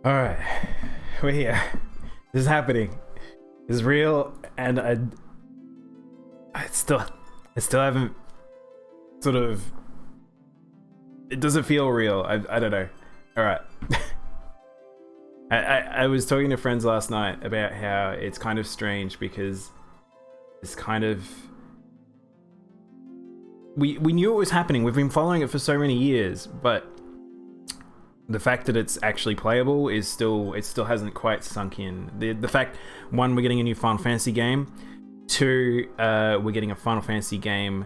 All right, we're here. This is happening. It's real, and I still haven't sort of. It doesn't feel real. I don't know. All right. I was talking to friends last night about how it's kind of strange because it's kind of. We knew it was happening. We've been following it for so many years, but the fact that it's actually playable is still hasn't quite sunk in. The fact, one, we're getting a new Final Fantasy game. Two, we're getting a Final Fantasy game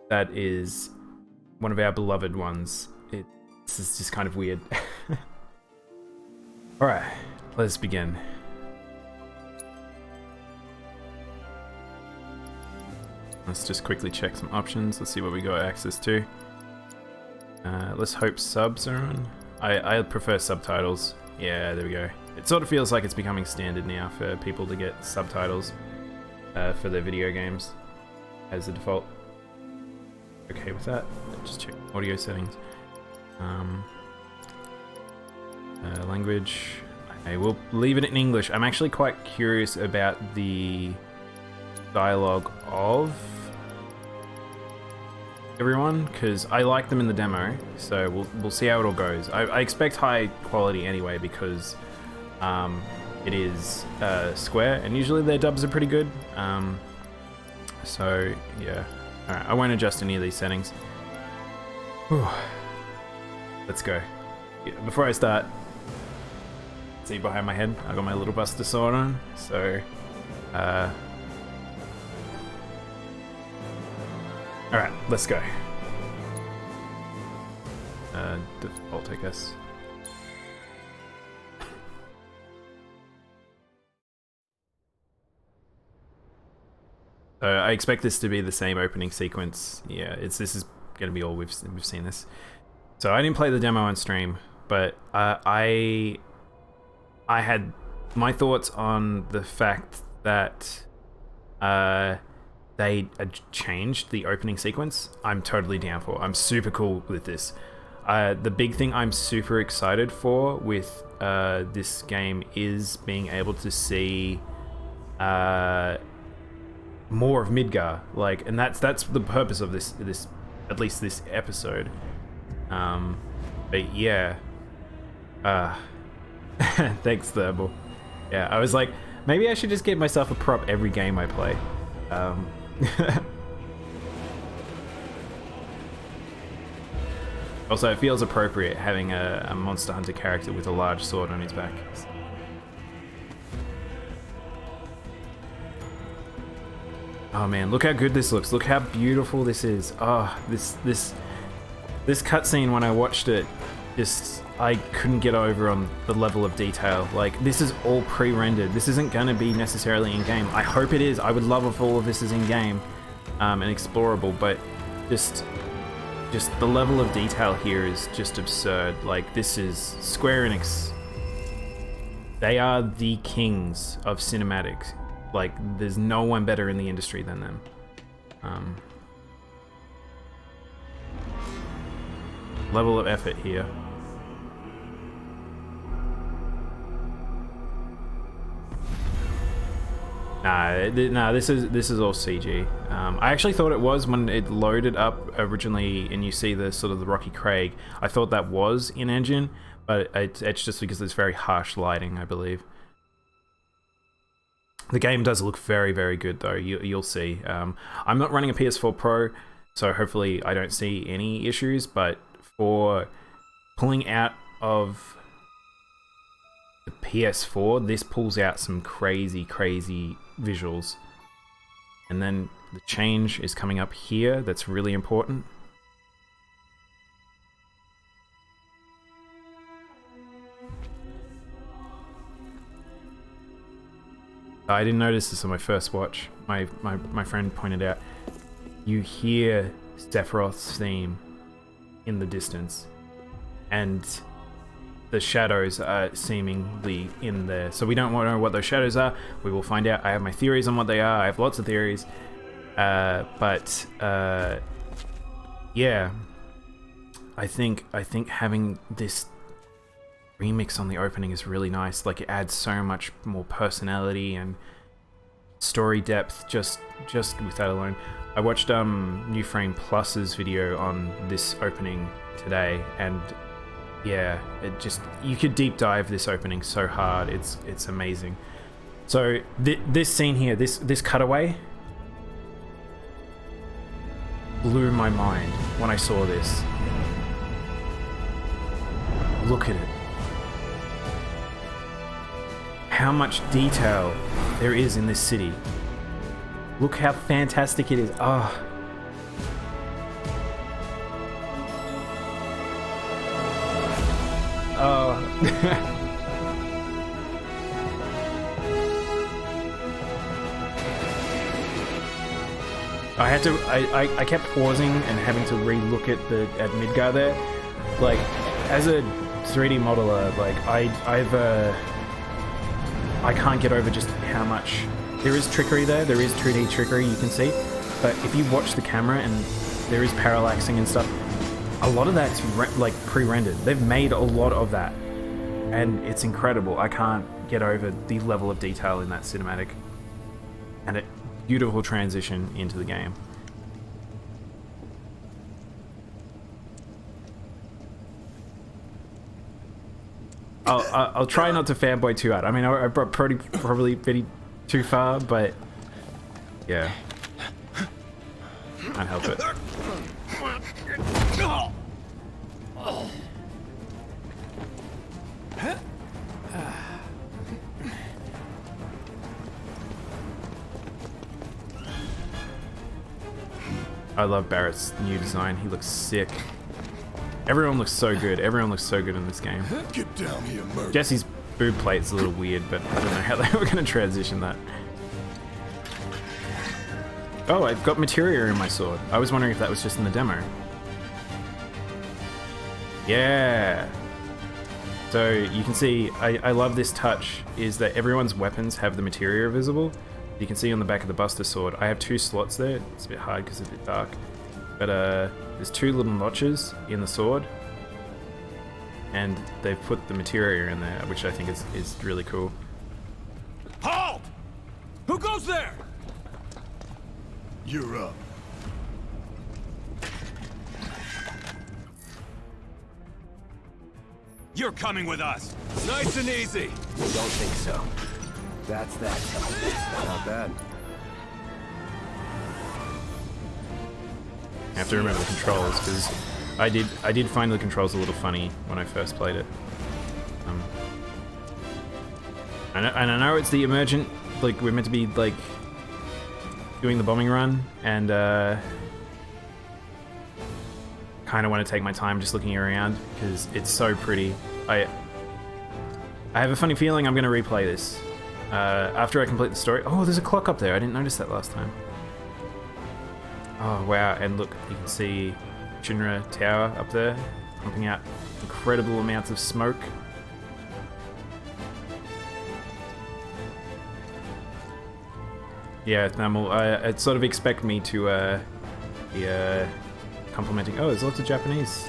that is one of our beloved ones. This is just kind of weird. All right, let's begin. Let's just quickly check some options. Let's see what we got access to. Let's hope subs are on. I prefer subtitles. Yeah, there we go. It sort of feels like it's becoming standard now for people to get subtitles for their video games as a default. Okay with that. Just check audio settings. Language. Okay, we'll leave it in English. I'm actually quite curious about the dialogue of everyone, because I like them in the demo, so we'll see how it all goes. I expect high quality anyway, because it is Square, and usually their dubs are pretty good. So yeah, all right. I won't adjust any of these settings. Whew. Let's go. Yeah, before I start, see behind my head, I got my little Buster Sword on, so alright, let's go. Default, I guess. So I expect this to be the same opening sequence. Yeah, this is gonna be all we've seen this. So I didn't play the demo on stream, but I had my thoughts on the fact that they changed the opening sequence. I'm totally down for. I'm super cool with this. The big thing I'm super excited for with this game is being able to see more of Midgar. Like, and that's the purpose of this at least this episode. But yeah. Thanks, Thermal. Yeah, I was like, maybe I should just get myself a prop every game I play. Also, it feels appropriate having a Monster Hunter character with a large sword on his back. Oh man, look how good this looks. Look how beautiful this is. Oh, this cutscene, when I watched it, just I couldn't get over on the level of detail. Like, this is all pre-rendered. This isn't gonna be necessarily in-game. I hope it is. I would love if all of this is in-game and explorable, but just the level of detail here is just absurd. Like, this is Square Enix. They are the kings of cinematics. Like, there's no one better in the industry than them. Level of effort here. Nah, this is all CG. I actually thought it was when it loaded up originally, and you see the sort of the Rocky Craig. I thought that was in engine, but it's just because there's very harsh lighting, I believe. The game does look very, very good though. You'll see. I'm not running a PS4 Pro, so hopefully I don't see any issues. But for pulling out of the PS4, this pulls out some crazy visuals. And then the change is coming up here. That's really important. I didn't notice this on my first watch. My friend pointed out. You hear Sephiroth's theme in the distance, and the shadows are seemingly in there. So we don't know what those shadows are. We will find out. I have my theories on what they are. I have lots of theories. But yeah, I think having this remix on the opening is really nice. Like, it adds so much more personality and story depth just with that alone. I watched New Frame Plus's video on this opening today, and yeah, it just, you could deep dive this opening so hard. It's amazing. So this scene here, this cutaway blew my mind when I saw this. Look at it. How much detail there is in this city. Look how fantastic it is. Oh. Oh. I kept pausing and having to re-look at Midgar there. Like, as a 3D modeler, like I can't get over just how much there is trickery there. There is 2D trickery, you can see, but if you watch the camera and there is parallaxing and stuff, a lot of that's like pre-rendered. They've made a lot of that, and it's incredible. I can't get over the level of detail in that cinematic, and a beautiful transition into the game. I'll try not to fanboy too hard. I mean, I probably pretty too far, but yeah, can't help it. I love Barrett's new design. He looks sick. Everyone looks so good. Everyone looks so good in this game. Get down here, Murder. Jesse's boob plate's a little weird, but I don't know how they were going to transition that. Oh, I've got materia in my sword. I was wondering if that was just in the demo. Yeah. So you can see, I love this touch, is that everyone's weapons have the materia visible. You can see on the back of the Buster Sword, I have 2 slots there. It's a bit hard because it's a bit dark. But there's 2 little notches in the sword, and they've put the materia in there, which I think is really cool. Halt! Who goes there? You're up. You're coming with us. Nice and easy. Don't think so. That's that. Not bad. I have to remember the controls, because I did find the controls a little funny when I first played it. And I know it's the emergent, like we're meant to be like doing the bombing run, and kind of want to take my time just looking around because it's so pretty. I have a funny feeling I'm going to replay this after I complete the story. Oh, there's a clock up there. I didn't notice that last time. Oh wow, and look, you can see Shinra Tower up there, pumping out incredible amounts of smoke. Yeah, Thermal, I'd sort of expect me to be complimenting. Oh, there's lots of Japanese.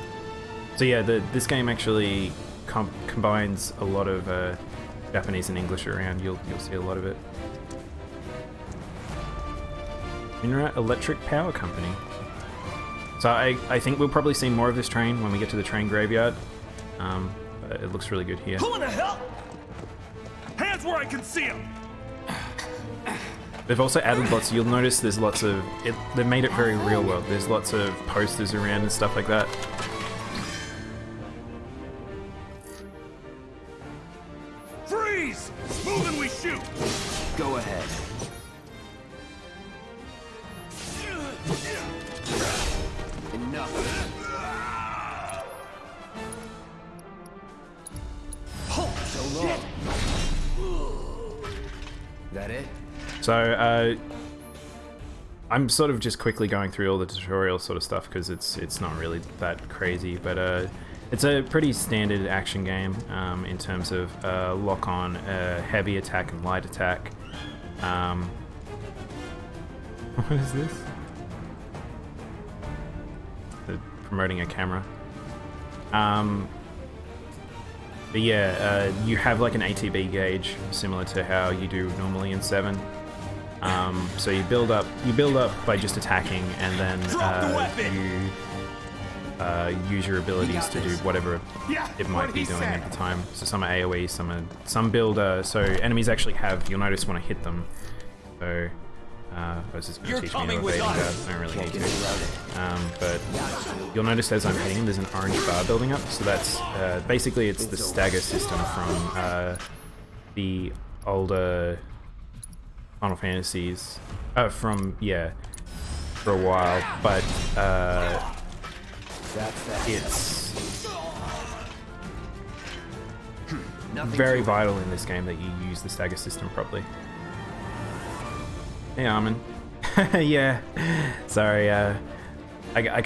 So yeah, this game actually combines a lot of Japanese and English around. You'll see a lot of it. Shinra Electric Power Company. So I think we'll probably see more of this train when we get to the train graveyard. But it looks really good here. Who in the hell? Hands where I can see them. They've also added lots. You'll notice there's lots of. They've made it very real world. There's lots of posters around and stuff like that. Freeze! Move and we shoot. Go ahead. Enough. So long. That it? So I'm sort of just quickly going through all the tutorial sort of stuff because it's not really that crazy, but it's a pretty standard action game in terms of lock on, heavy attack and light attack. What is this? They're promoting a camera. But yeah, you have like an ATB gauge similar to how you do normally in 7. So you build up by just attacking, and then you use your abilities to do whatever it might be doing at the time. So some are AoE, some build. So enemies actually have. You'll notice when I hit them. So I was just going to teach me to evading that. I don't really need to. But you'll notice as I'm hitting, there's an orange bar building up. So that's basically it's the stagger system from the older Final Fantasies. For a while, but it's very vital in this game that you use the stagger system properly. Hey Armin. Yeah, sorry, I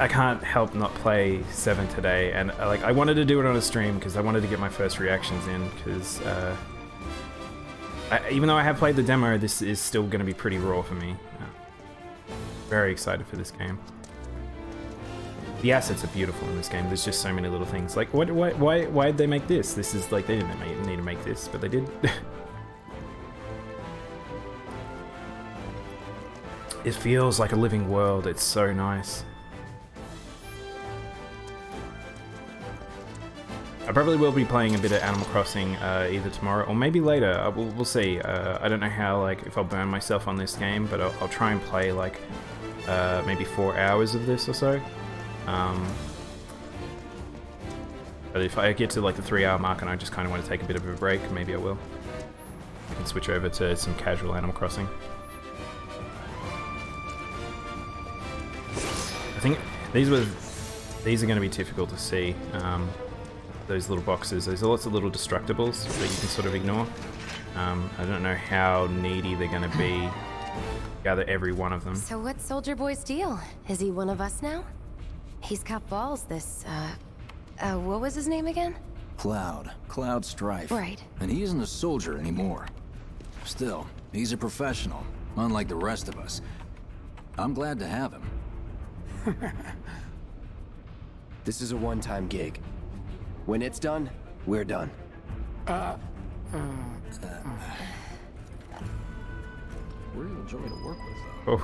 can't help not play 7 today, and I wanted to do it on a stream because I wanted to get my first reactions in, because even though I have played the demo, this is still going to be pretty raw for me. Very excited for this game. The assets are beautiful in this game. There's just so many little things. Like, why did they make this? This is like, they didn't need to make this, but they did. It feels like a living world. It's so nice. I probably will be playing a bit of Animal Crossing either tomorrow or maybe later. We'll see. I don't know how, if I'll burn myself on this game, but I'll try and play maybe 4 hours of this or so. But if I get to the 3-hour mark and I just kind of want to take a bit of a break, maybe I will. I can switch over to some casual Animal Crossing. I think these are going to be difficult to see. Those little boxes. There's lots of little destructibles that you can sort of ignore. I don't know how needy they're going to be. Gather every one of them. So what's Soldier Boy's deal? Is he one of us now? He's got balls, this, what was his name again? Cloud Strife. Right. And he isn't a soldier anymore. Still, he's a professional, unlike the rest of us. I'm glad to have him. This is a one-time gig. When it's done, we're done. We're a joy to work with, though. Oh.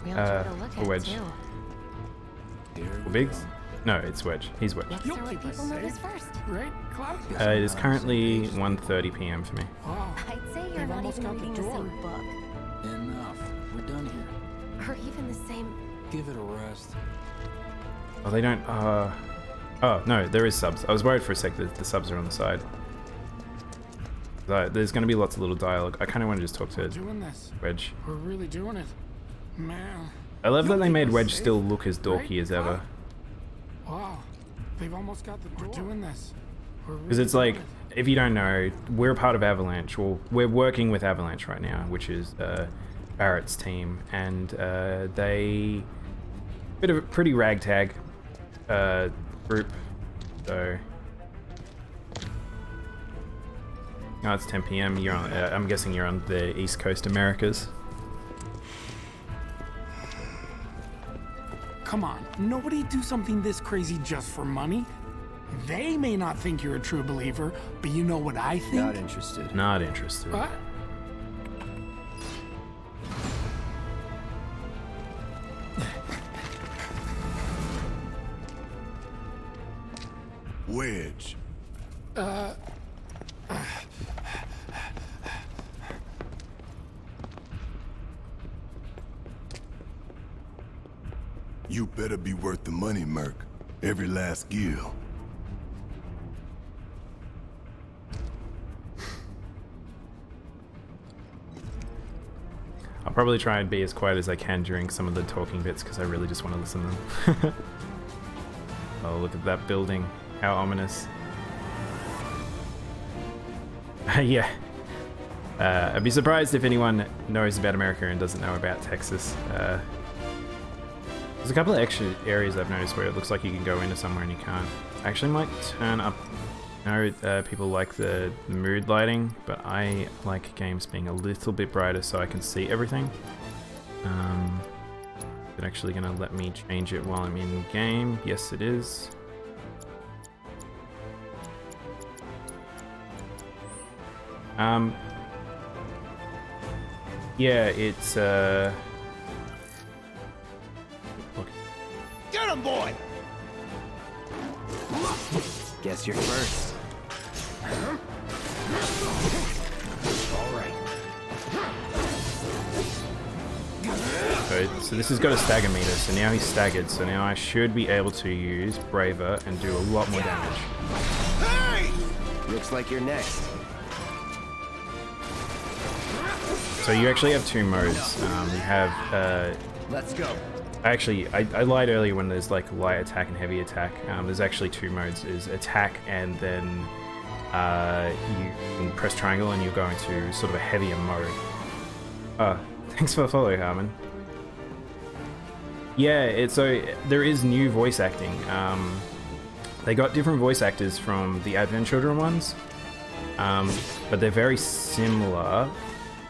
Real joy to look at, Wedge. too. Biggs? No, it's Wedge. He's Wedge. Let's see what people notice first. Right, Cloud? It is currently 1:30 p.m. for me. Oh, I'd say you're They've not almost even got the reading the door. same book. Enough. We're done here. Or even the same... Give it a rest. Oh, they don't. Oh no, there is subs. I was worried for a sec that the subs are on the side. There's going to be lots of little dialogue. I kind of want to just talk to doing this. Wedge. We're really doing it. Man. I love that You'll they keep made us Wedge safe, still look as dorky right, as ever. Wow. They've almost got the door. We're doing this. Because it's like, if you don't know, we're a part of Avalanche. Well, we're working with Avalanche right now, which is Barrett's team, and they bit of a pretty ragtag group. So, oh, it's 10 p.m. You're on. I'm guessing you're on the East Coast Americas. Come on. Nobody do something this crazy just for money. They may not think you're a true believer, but you know what I think? Not interested. Not interested. What? Wedge. You better be worth the money, Merc. Every last gil. I'll probably try and be as quiet as I can during some of the talking bits because I really just want to listen to them. Oh, look at that building. How ominous. Yeah. I'd be surprised if anyone knows about America and doesn't know about Texas. There's a couple of extra areas I've noticed where it looks like you can go into somewhere and you can't. I actually might turn up... I know people like the mood lighting, but I like games being a little bit brighter so I can see everything. Is it actually going to let me change it while I'm in game? Yes, it is. Yeah, it's look. Get him, boy! Guess you're first. All right. So this has got a stagger meter, so now he's staggered, so now I should be able to use Braver and do a lot more damage. Hey! Looks like you're next. So you actually have two modes. You have, Let's go. actually, I lied earlier when there's like light attack and heavy attack. There's actually two modes. There's attack and then you can press triangle and you're going to sort of a heavier mode. Thanks for the follow, Harmon. Yeah, so there is new voice acting. They got different voice actors from the Advent Children ones, but they're very similar.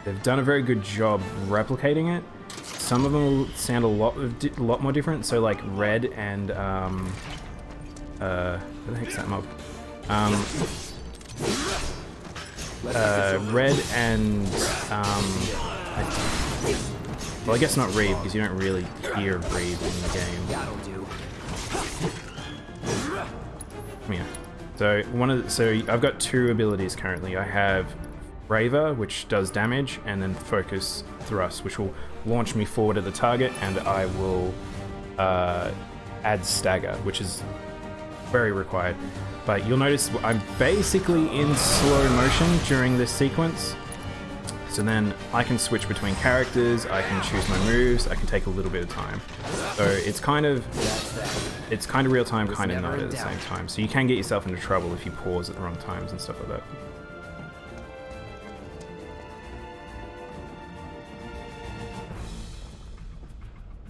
They've done a very good job replicating it. Some of them will sound a lot more different. So like Red and where the heck's that mob? Red and well, I guess not Reeve, because you don't really hear Reeve in the game. That'll do. Come here. So I've got two abilities currently. I have Braver, which does damage, and then Focus Thrust, which will launch me forward at the target, and I will add Stagger, which is very required. But you'll notice I'm basically in slow motion during this sequence. So then I can switch between characters, I can choose my moves, I can take a little bit of time. So it's kind of real time, kind of not at the same time. So you can get yourself into trouble if you pause at the wrong times and stuff like that.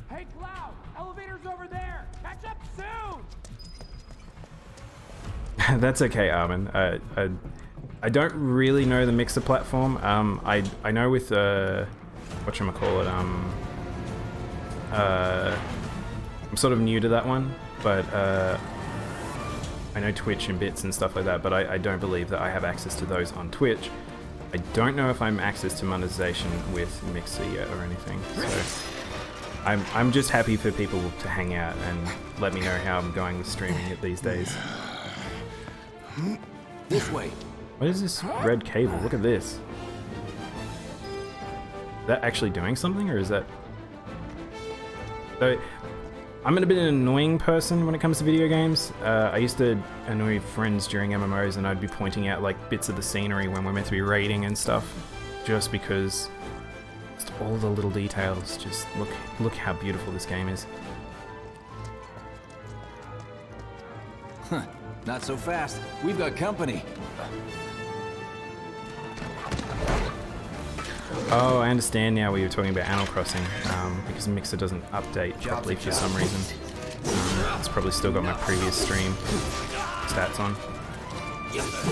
Hey, Cloud! Elevator's over there! Catch up soon! That's okay, Armin. I don't really know the Mixer platform. I know with whatchamacallit, I'm sort of new to that one, but I know Twitch and bits and stuff like that, but I don't believe that I have access to those on Twitch. I don't know if I'm access to monetization with Mixer yet or anything, so I'm just happy for people to hang out and let me know how I'm going with streaming it these days. This way. What is this red cable? Look at this. Is that actually doing something, or is that... So, I'm a bit an annoying person when it comes to video games. I used to annoy friends during MMOs, and I'd be pointing out like bits of the scenery when we're meant to be raiding and stuff, just because just all the little details. Just look how beautiful this game is. Huh. Not so fast. We've got company. Oh, I understand now what you were talking about Animal Crossing, because Mixer doesn't update properly for some reason. It's probably still got my previous stream stats on.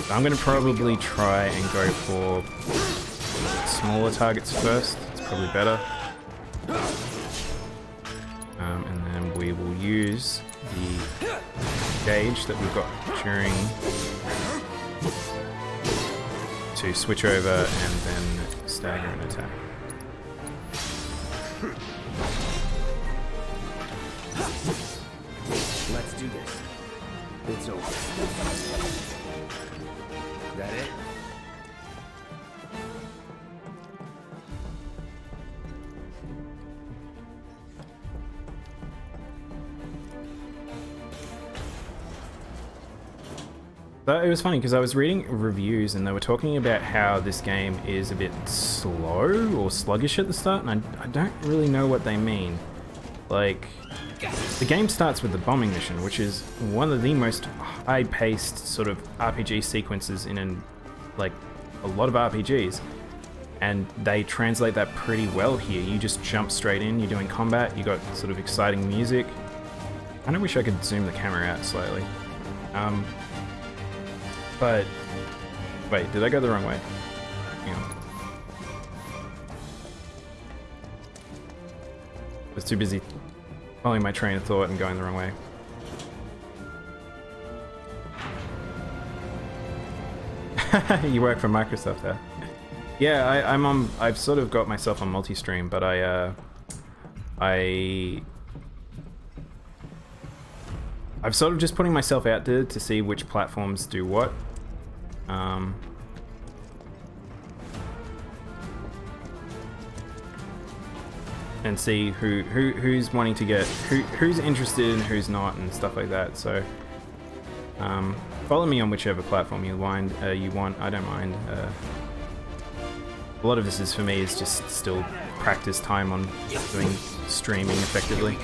So I'm going to probably try and go for smaller targets first. It's probably better. And then we will use the gauge that we've got during to switch over and then stagger and attack. Let's do this. It's over. That it? But it was funny because I was reading reviews and they were talking about how this game is a bit slow or sluggish at the start, and I don't really know what they mean. Like, the game starts with the bombing mission, which is one of the most high-paced sort of RPG sequences in like a lot of RPGs, and they translate that pretty well here. You just jump straight in, you're doing combat, you got sort of exciting music. I kinda wish I could zoom the camera out slightly. But, wait, did I go the wrong way? Hang on. I was too busy following my train of thought and going the wrong way. You work for Microsoft there. Yeah, I've sort of got myself on multi-stream, but I'm sort of just putting myself out there to see which platforms do what. And see who's wanting to get who's interested and who's not and stuff like that. So follow me on whichever platform you want. I don't mind. A lot of this is for me is just still practice time on doing streaming effectively.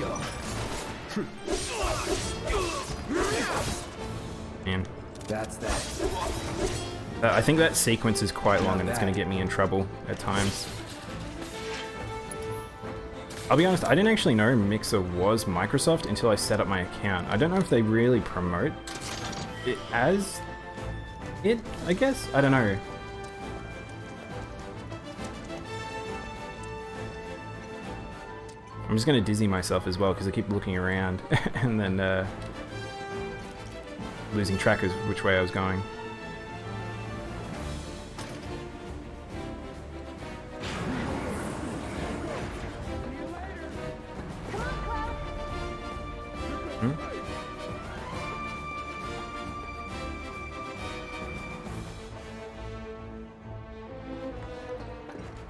Man, That's that. I think that sequence is quite long and it's going to get me in trouble at times. I'll be honest, I didn't actually know Mixer was Microsoft until I set up my account. I don't know if they really promote it as it, I guess? I don't know. I'm just gonna dizzy myself as well because I keep looking around and then losing track of which way I was going.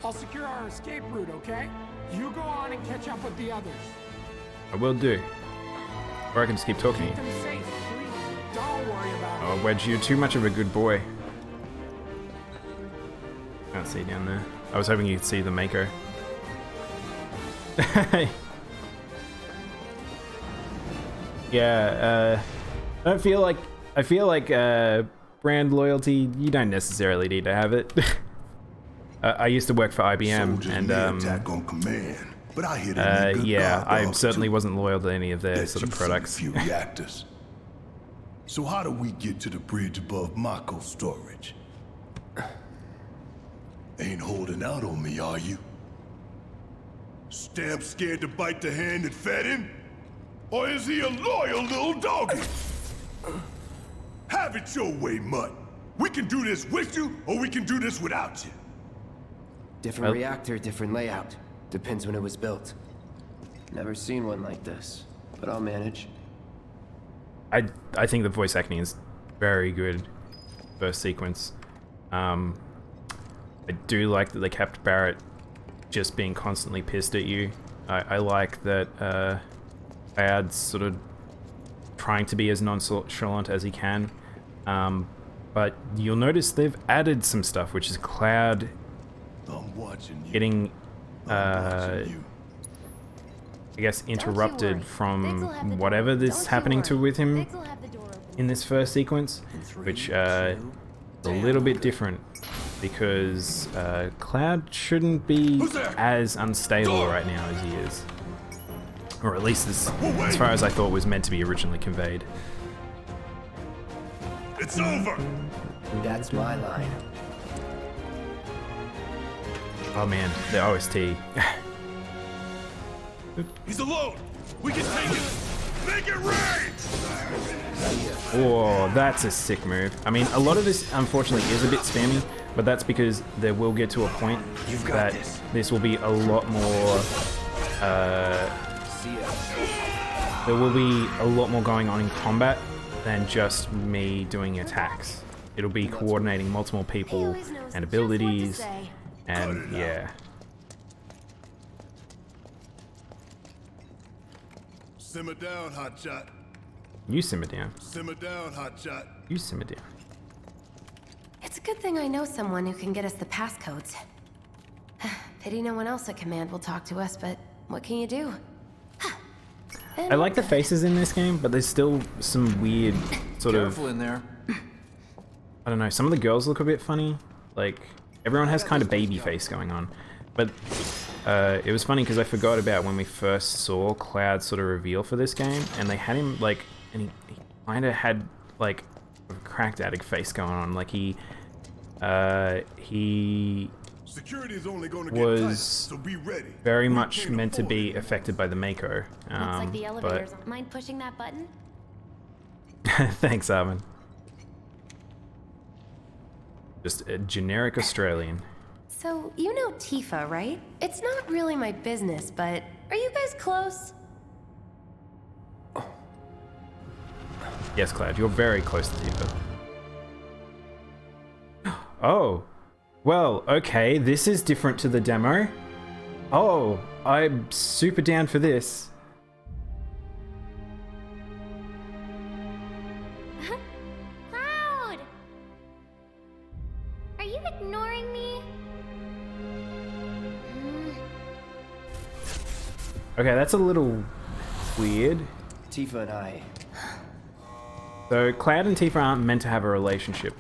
I'll secure our escape route, okay? You go on and catch up with the others. I will do. Or I can just keep talking to Keep you. them safe, please. Don't worry about it. Oh, Wedge, you're too much of a good boy. Can't see down there. I was hoping you could see the Mako. Yeah, I feel like brand loyalty, you don't necessarily need to have it. I used to work for IBM, and attack on command, but I hear they need good yeah, guard I dogs, certainly too. wasn't loyal to any of their Bet sort of you've seen products. a few reactors. So how do we get to the bridge above Mako storage? Ain't holding out on me, are you? Stamp scared to bite the hand that fed him? Or is he a loyal little doggy? Have it your way, Mutt. We can do this with you, or we can do this without you. Different reactor, different layout. Depends when it was built. Never seen one like this, but I'll manage. I think the voice acting is very good. First sequence. I do like that they kept Barrett just being constantly pissed at you. I like that Ad's sort of trying to be as nonchalant as he can. But you'll notice they've added some stuff, which is Cloud I'm watching you. getting, I'm watching you. I guess, interrupted worry. Biggs will from have the door whatever open. this Don't you happening to worry. with him Biggs will have the door open. in this first sequence, which is a little bit different because Cloud shouldn't be Who's there? as unstable right now as he is. Or at least as far as I thought was meant to be originally conveyed. It's over! That's my line. Oh man, the OST. He's alone! We can take it! Make it rain! Oh, that's a sick move. I mean, a lot of this, unfortunately, is a bit spammy, but that's because there will get to a point that this will be a lot more... there will be a lot more going on in combat than just me doing attacks. It'll be coordinating multiple people He always knows and just what to abilities, say. and yeah. Simmer down, hotshot. You simmer down. Simmer down, hotshot. You simmer down. It's a good thing I know someone who can get us the passcodes. Pity no one else at command will talk to us, but what can you do? I like the faces in this game, but there's still some weird sort Careful of... in there. I don't know, some of the girls look a bit funny. Like, everyone has kind of baby face going on. But it was funny because I forgot about when we first saw Cloud sort of reveal for this game, and they had him, like, and he kind of had, like, a cracked addict face going on. Like, he Security is only going to get tight, was so be ready. very We much can't meant to afford be it. affected by the Mako. Looks like the but elevators. Mind pushing that button? thanks, Armin. Just a generic Australian. So, you know Tifa, right? It's not really my business, but are you guys close? Yes, Cloud, you're very close to Tifa. Oh, well, okay, this is different to the demo. Oh, I'm super down for this. Cloud! Are you ignoring me? Okay, that's a little weird. Tifa and I. So Cloud and Tifa aren't meant to have a relationship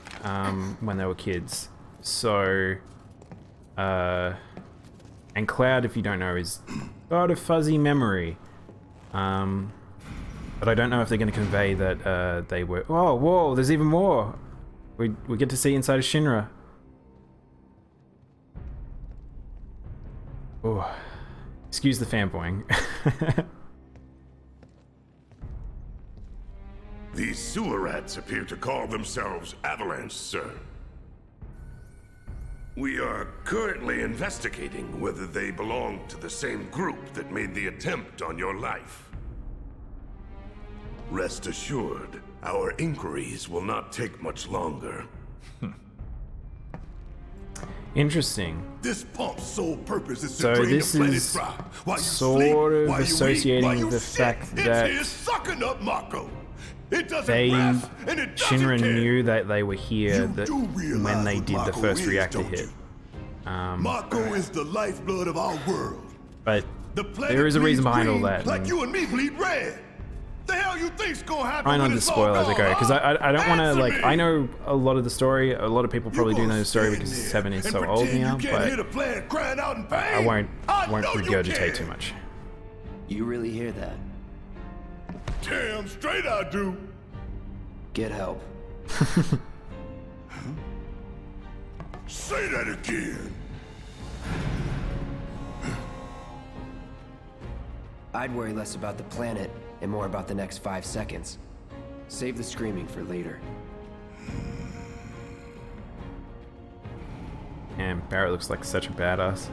when they were kids. So, and Cloud, if you don't know, is got a fuzzy memory. But I don't know if they're going to convey that they were. Oh, whoa! There's even more. We get to see inside of Shinra. Oh, excuse the fanboying. These sewer rats appear to call themselves Avalanche, sir. We are currently investigating whether they belong to the same group that made the attempt on your life. Rest assured, our inquiries will not take much longer. Interesting. This pump's sole purpose is to So drain this the planet is dry. While you sort sleep, of while you associating eat, while with you the sit, fact it's that here sucking up Mako. It doesn't they, rest, and it doesn't Shinra care. knew that they were here You that do realize when they what did the Mako first is, reactor don't hit. you? Mako is the lifeblood of our world. But The planet there is a reason bleeds behind all green that. Like and you and me bleed red. The hell you think's gonna happen try not when to it's all spoil as I gone, go, because huh? I don't want to, Answer like, me. I know a lot of the story. A lot of people probably do You know gonna the story stand because there 7 is and so old pretend now, you can't hear but the planet crying out in pain? I won't know you regurgitate can. too much. You really hear that? Damn straight I do. Get help. Say that again. I'd worry less about the planet and more about the next 5 seconds. Save the screaming for later. And Barrett looks like such a badass.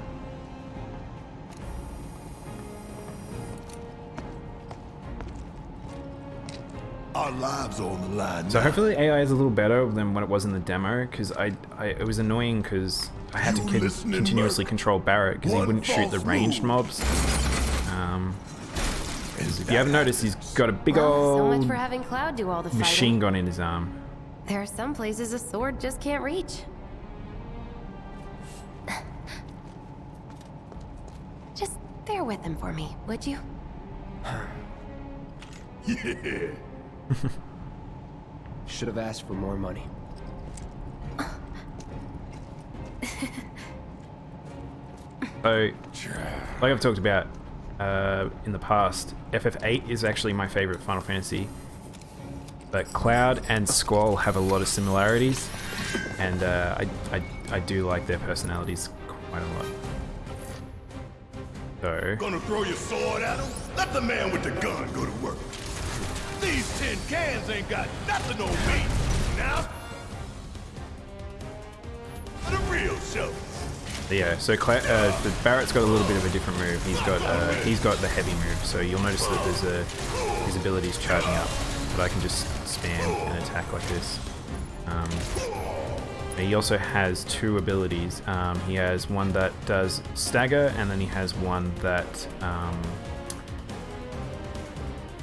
Our lives are on the line. So now. hopefully AI is a little better than what it was in the demo, because it was annoying because I had to You listening, continuously Merc? control Barrett because he One wouldn't shoot the false ranged move. mobs. If you haven't noticed, he's got a big Well, so much old for having Cloud do all the machine fighting. gun in his arm. There are some places a sword just can't reach. Just bear with him for me, would you? Yeah. Should have asked for more money. So, like I've talked about in the past, FF8 is actually my favorite Final Fantasy. But Cloud and Squall have a lot of similarities, and I do like their personalities quite a lot. So, Gonna throw your sword at him? Let the man with the gun go to work. These tin cans ain't got nothing on me. Now, the real show. yeah, so Barrett's got a little bit of a different move. He's got the heavy move, so you'll notice that his ability's charging up, but I can just spam and attack like this. He also has 2 abilities. He has one that does stagger, and then he has one that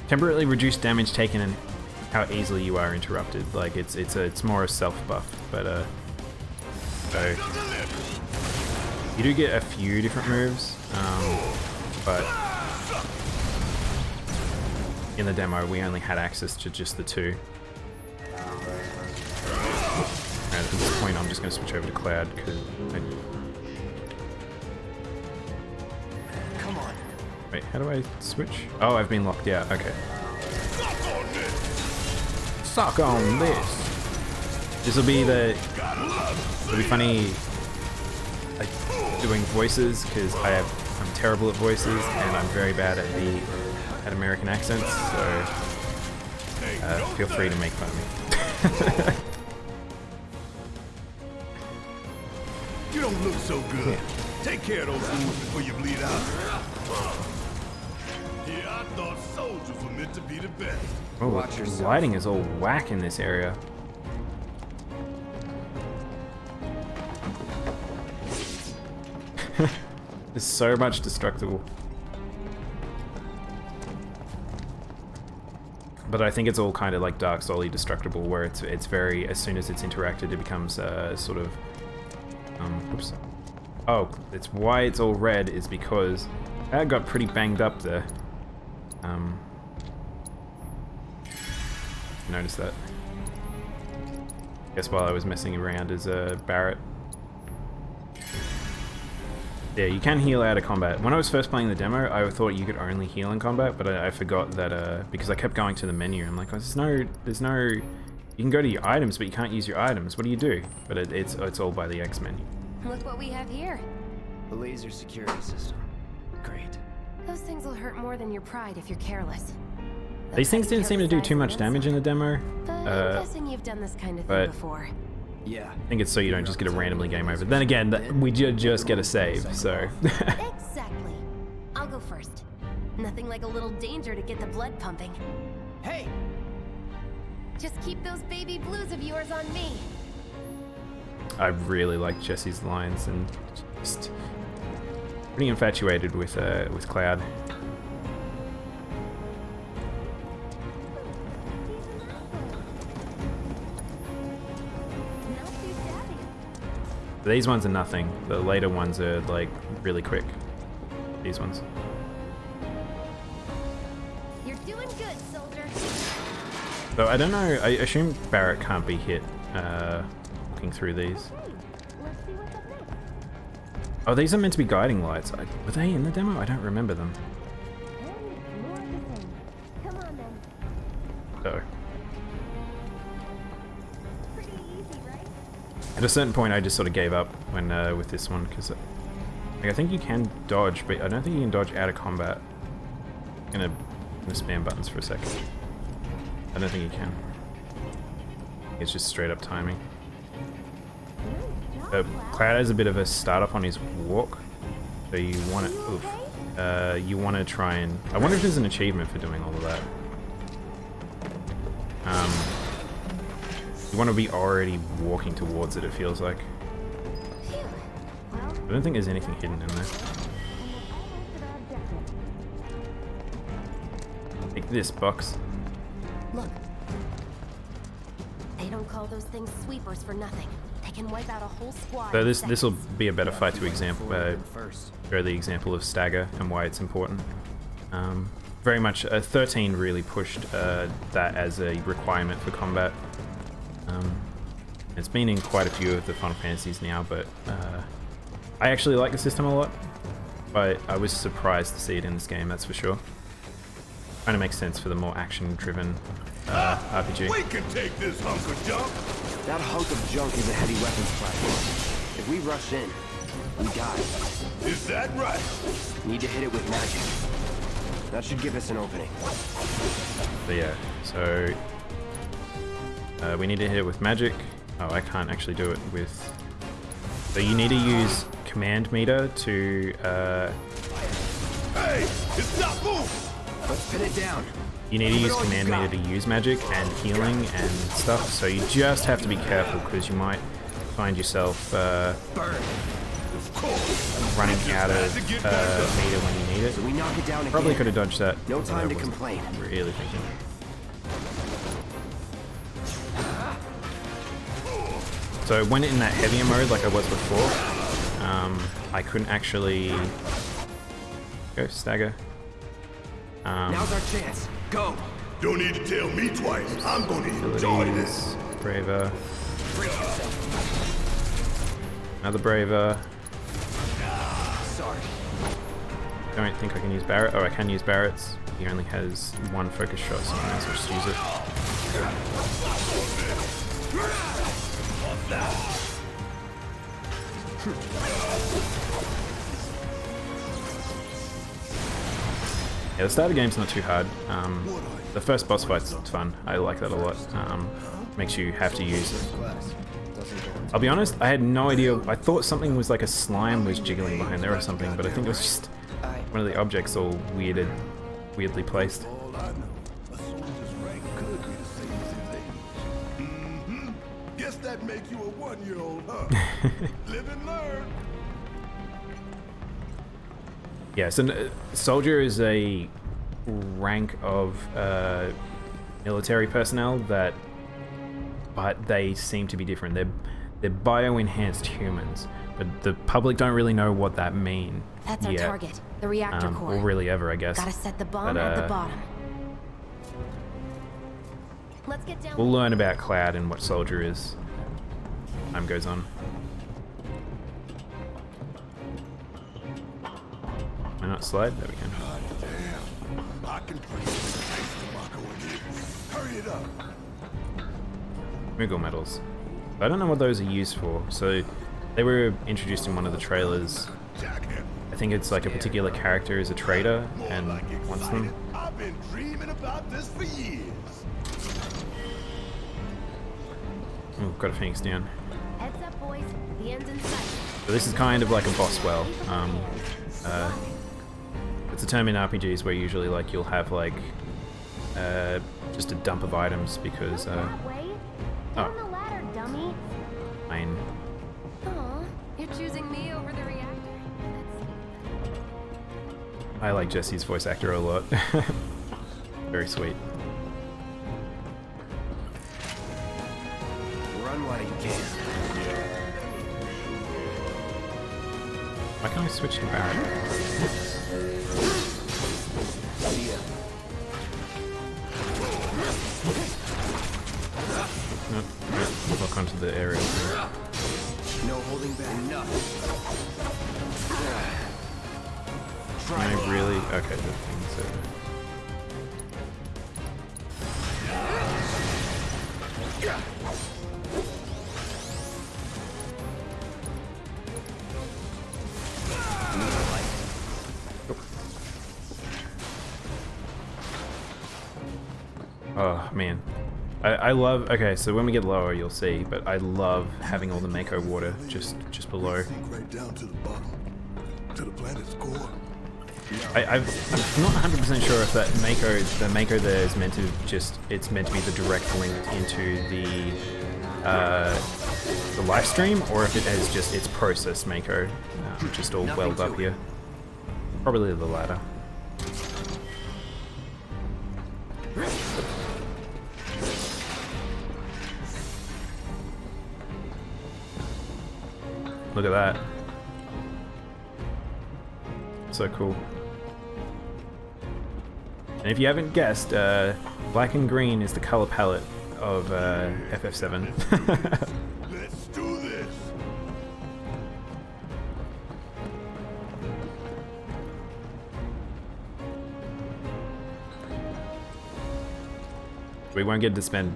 temporarily reduce damage taken and how easily you are interrupted. Like it's more a self buff, but so you do get a few different moves, but in the demo we only had access to just the 2. And at this point I'm just going to switch over to Cloud because Come on. wait, how do I switch? Oh, I've been locked out. Okay. Suck on this. This will be it'll be funny like doing voices because I'm terrible at voices and I'm very bad at American accents, so feel free to make fun of me. don't look so good. Take care of those wounds before you bleed out. Yeah, I thought soldiers were meant to be the best. Oh, Watch the yourself. lighting is all whack in this area. There's so much destructible. But I think it's all kind of like Dark Soul-y destructible, where it's very, as soon as it's interacted, it becomes sort of, oops. Oh, it's why it's all red is because that got pretty banged up there. Notice that. Guess while I was messing around as Barrett. Yeah, you can heal out of combat. When I was first playing the demo, I thought you could only heal in combat, but I forgot that because I kept going to the menu. I'm like, oh, there's no. You can go to your items, but you can't use your items. What do you do? But it's all by the X menu. Look what we have here. The laser security system. Great. Those things will hurt more than your pride if you're careless. These things didn't seem to do too much damage in the demo. But I'm guessing you've done this kind of thing but- before. Yeah. I think it's so you don't just get a randomly game over. Then again, we just get a save, so. Exactly. I'll go first. Nothing like a little danger to get the blood pumping. Hey! Just keep those baby blues of yours on me. I really like Jesse's lines and just pretty infatuated with Cloud. These ones are nothing. The later ones are like really quick. These ones. You're doing good, soldier. So I don't know. I assume Barrett can't be hit looking through these. Let's see what's up next. Oh, these are meant to be guiding lights. Were they in the demo? I don't remember them. And more of the same. Come on then. So Pretty easy, right? at a certain point, I just sort of gave up when with this one because like, I think you can dodge, but I don't think you can dodge out of combat. I'm gonna spam buttons for a second. I don't think you can. It's just straight up timing. Cloud has a bit of a startup on his walk, so you want to, you want to try and. I wonder if there's an achievement for doing all of that. You want to be already walking towards it. It feels like. I don't think there's anything hidden in there. Take this box. Look. They don't call those things sweepers for nothing. They can wipe out a whole squad. So in this will seconds. be a better fight to example. First. Show the example of stagger and why it's important. Very much, 13 really pushed that as a requirement for combat. It's been in quite a few of the Final Fantasies now, but I actually like the system a lot. But I was surprised to see it in this game, that's for sure. Kind of makes sense for the more action-driven RPG. We can take this hunk of junk. That hunk of junk is a heavy weapons platform. If we rush in, we die. Is that right? Need to hit it with magic. That should give us an opening. But yeah, so we need to hit it with magic. Oh, I can't actually do it with. So you need to use command meter to. Hey, it's not move. Let's pin it down. You need to use command meter to use magic and healing and stuff. So you just have to be careful because you might find yourself Burn. running out of meter when you need it. So we knock it down Probably again. could have dodged that. No although time I to wasn't complain. Really thinking. So when in that heavier mode, like I was before, I couldn't actually go stagger. Now's our chance. Go. Don't need to tell me twice. I'm gonna enjoy this. Abilities, braver. Another braver. Sorry. Don't think I can use Barrett. Oh, I can use Barrett's. He only has one focus shot, so I might as well just use it. Yeah, the start of the game's not too hard. The first boss fight's fun. I like that a lot. Makes you have to use I'll be honest, I had no idea. I thought something was like a slime was jiggling behind there or something, but I think it was just one of the objects all weirdly placed. All I know, a soldier's rank could be the same as his age. Mm-hmm. Guess that make you a 1-year-old, huh? Live and learn. Yeah, so soldier is a rank of military personnel but they seem to be different. They're bio-enhanced humans, but the public don't really know what that means. That's our target, the reactor core. Or really ever, I guess. Gotta set the bomb at the bottom. Let's get down. We'll learn about Cloud and what soldier is as time goes on. Why not slide? There we go. God damn. I can breathe the taste of Mako in here. Hurry it up. Moogle medals. I don't know what those are used for. So they were introduced in one of the trailers. Jackhammer. I think it's like a particular character is a trader and wants them. I've been dreaming about this for years. Oh, got a Phoenix down. Heads up, boys. The end's in sight. So this is kind of like a boss well. It's a term in RPGs where usually like you'll have like just a dump of items because That way? Down the ladder, dummy. fine. Aw, you're choosing me over the reactor? I like Jesse's voice actor a lot. Very sweet. Run while you can. Why can't I switch to Barrett? See ya. No, lock onto the area. No holding back. Enough. Can I really? Okay, the thing's Oh man, I love. Okay, so when we get lower, you'll see. But I love having all the Mako water just below. Sink right down to the bottom, to the planet's core. I'm not 100% sure if that the Mako there is meant to it's meant to be the direct link into the live stream, or if it is just it's processed Mako, just all welled up here. Probably the latter. Look at that. So cool. And if you haven't guessed, black and green is the color palette of FF7. Let's do this. We won't get to spend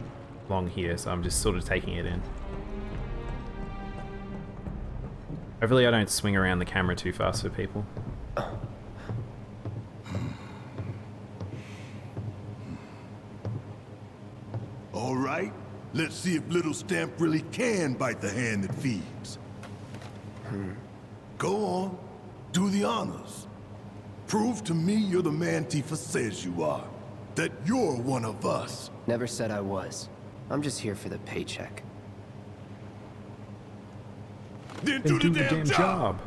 long here, so I'm just sort of taking it in. Hopefully I don't swing around the camera too fast for people. All right, let's see if little Stamp really can bite the hand that feeds. Go on, do the honors. Prove to me you're the man Tifa says you are. That you're one of us. Never said I was. I'm just here for the paycheck. Then Then do the damn job.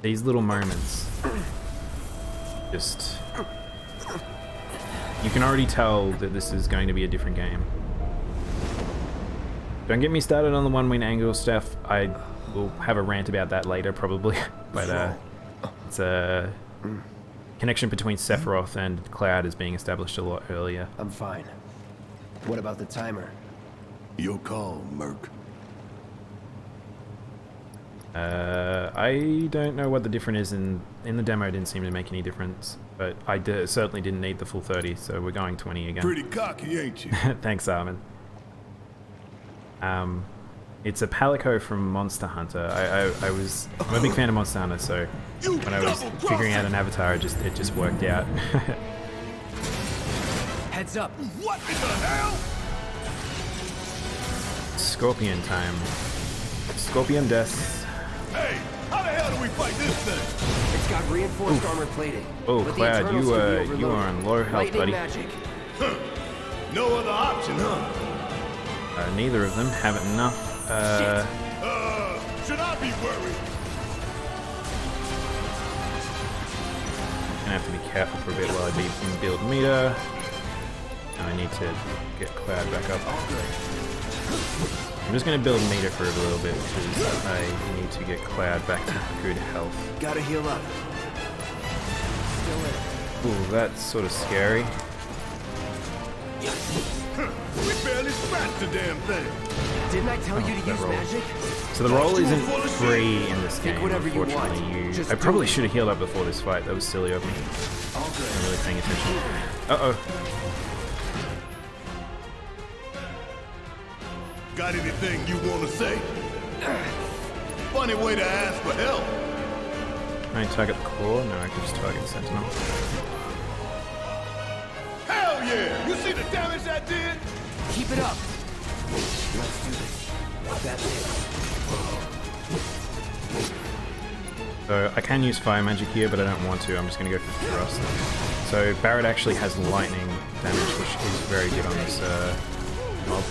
These little moments, just... You can already tell that this is going to be a different game. Don't get me started on the one-wing angle stuff. I will have a rant about that later, probably. But it's a connection between Sephiroth and Cloud is being established a lot earlier. I'm fine. What about the timer? Your call, Merc. I don't know what the difference is in the demo. It didn't seem to make any difference, but I certainly didn't need the full 30, so we're going 20 again. Pretty cocky, ain't you? Thanks, Armin. It's a Palico from Monster Hunter. I'm a big fan of Monster Hunter, so when I was figuring out an avatar, it just worked out. Heads up. What in the hell? Scorpion time. Scorpion death. Hey, how the hell do we fight this thing? It's got reinforced armor plating. Oh, but the Cloud, internals you can be are overloaded. on low health, Lightning buddy. magic. No other option, huh? Neither of them have enough. Should I be worried? Gonna have to be careful for a bit while I build meter. And I need to get Cloud back up. I'm just gonna build meter for a little bit because I need to get Cloud back to good health. Gotta heal up. Ooh, that's sort of scary. We barely scratched the damn thing. Didn't I tell you to that use roll. magic? So the roll isn't free in this game, whatever you want. unfortunately. Just I do probably it. should have healed up before this fight. That was silly of me. All good. I'm really paying attention. Uh-oh. Got anything you want to say? Funny way to ask for help. Can I target the core? No, I can just target the sentinel. Hell yeah! You see the damage that did? Keep it up. Let's do this. That's it. So I can use fire magic here, but I don't want to. I'm just going to go for thrust. So Barret actually has lightning damage, which is very good on this mob.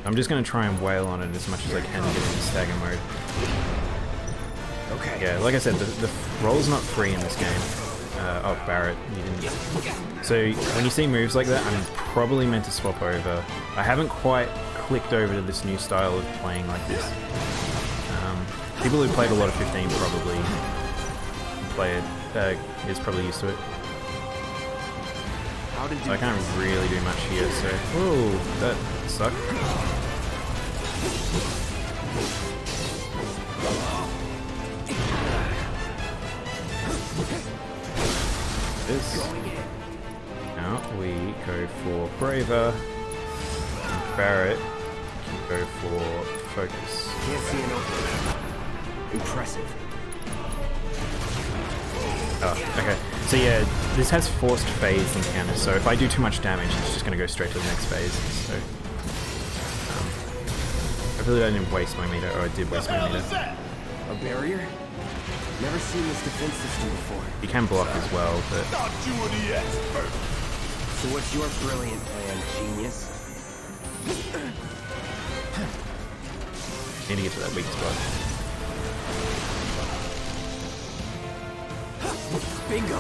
I'm just going to try and wail on it as much as I can to get into stagger mode. Okay. Yeah, like I said, the roll's not free in this game. Oh, Barret, you didn't. So when you see moves like that, I'm probably meant to swap over. I haven't quite clicked over to this new style of playing like this. People who played a lot of 15 probably play it, is probably used to it. How did So I can't really do much here, so... Whoa, that sucked. This. Now we go for Braver. And Barret can go for Focus. Can't see an opening. Impressive. Oh, okay. So yeah, this has forced phase encounters, so if I do too much damage, it's just going to go straight to the next phase. So, hopefully I didn't waste my meter, or I did waste my meter. A barrier? Never seen this defense system before. You can block as well, but Thought you were the expert. So what's your brilliant plan, genius? need to get to that weak spot. Bingo!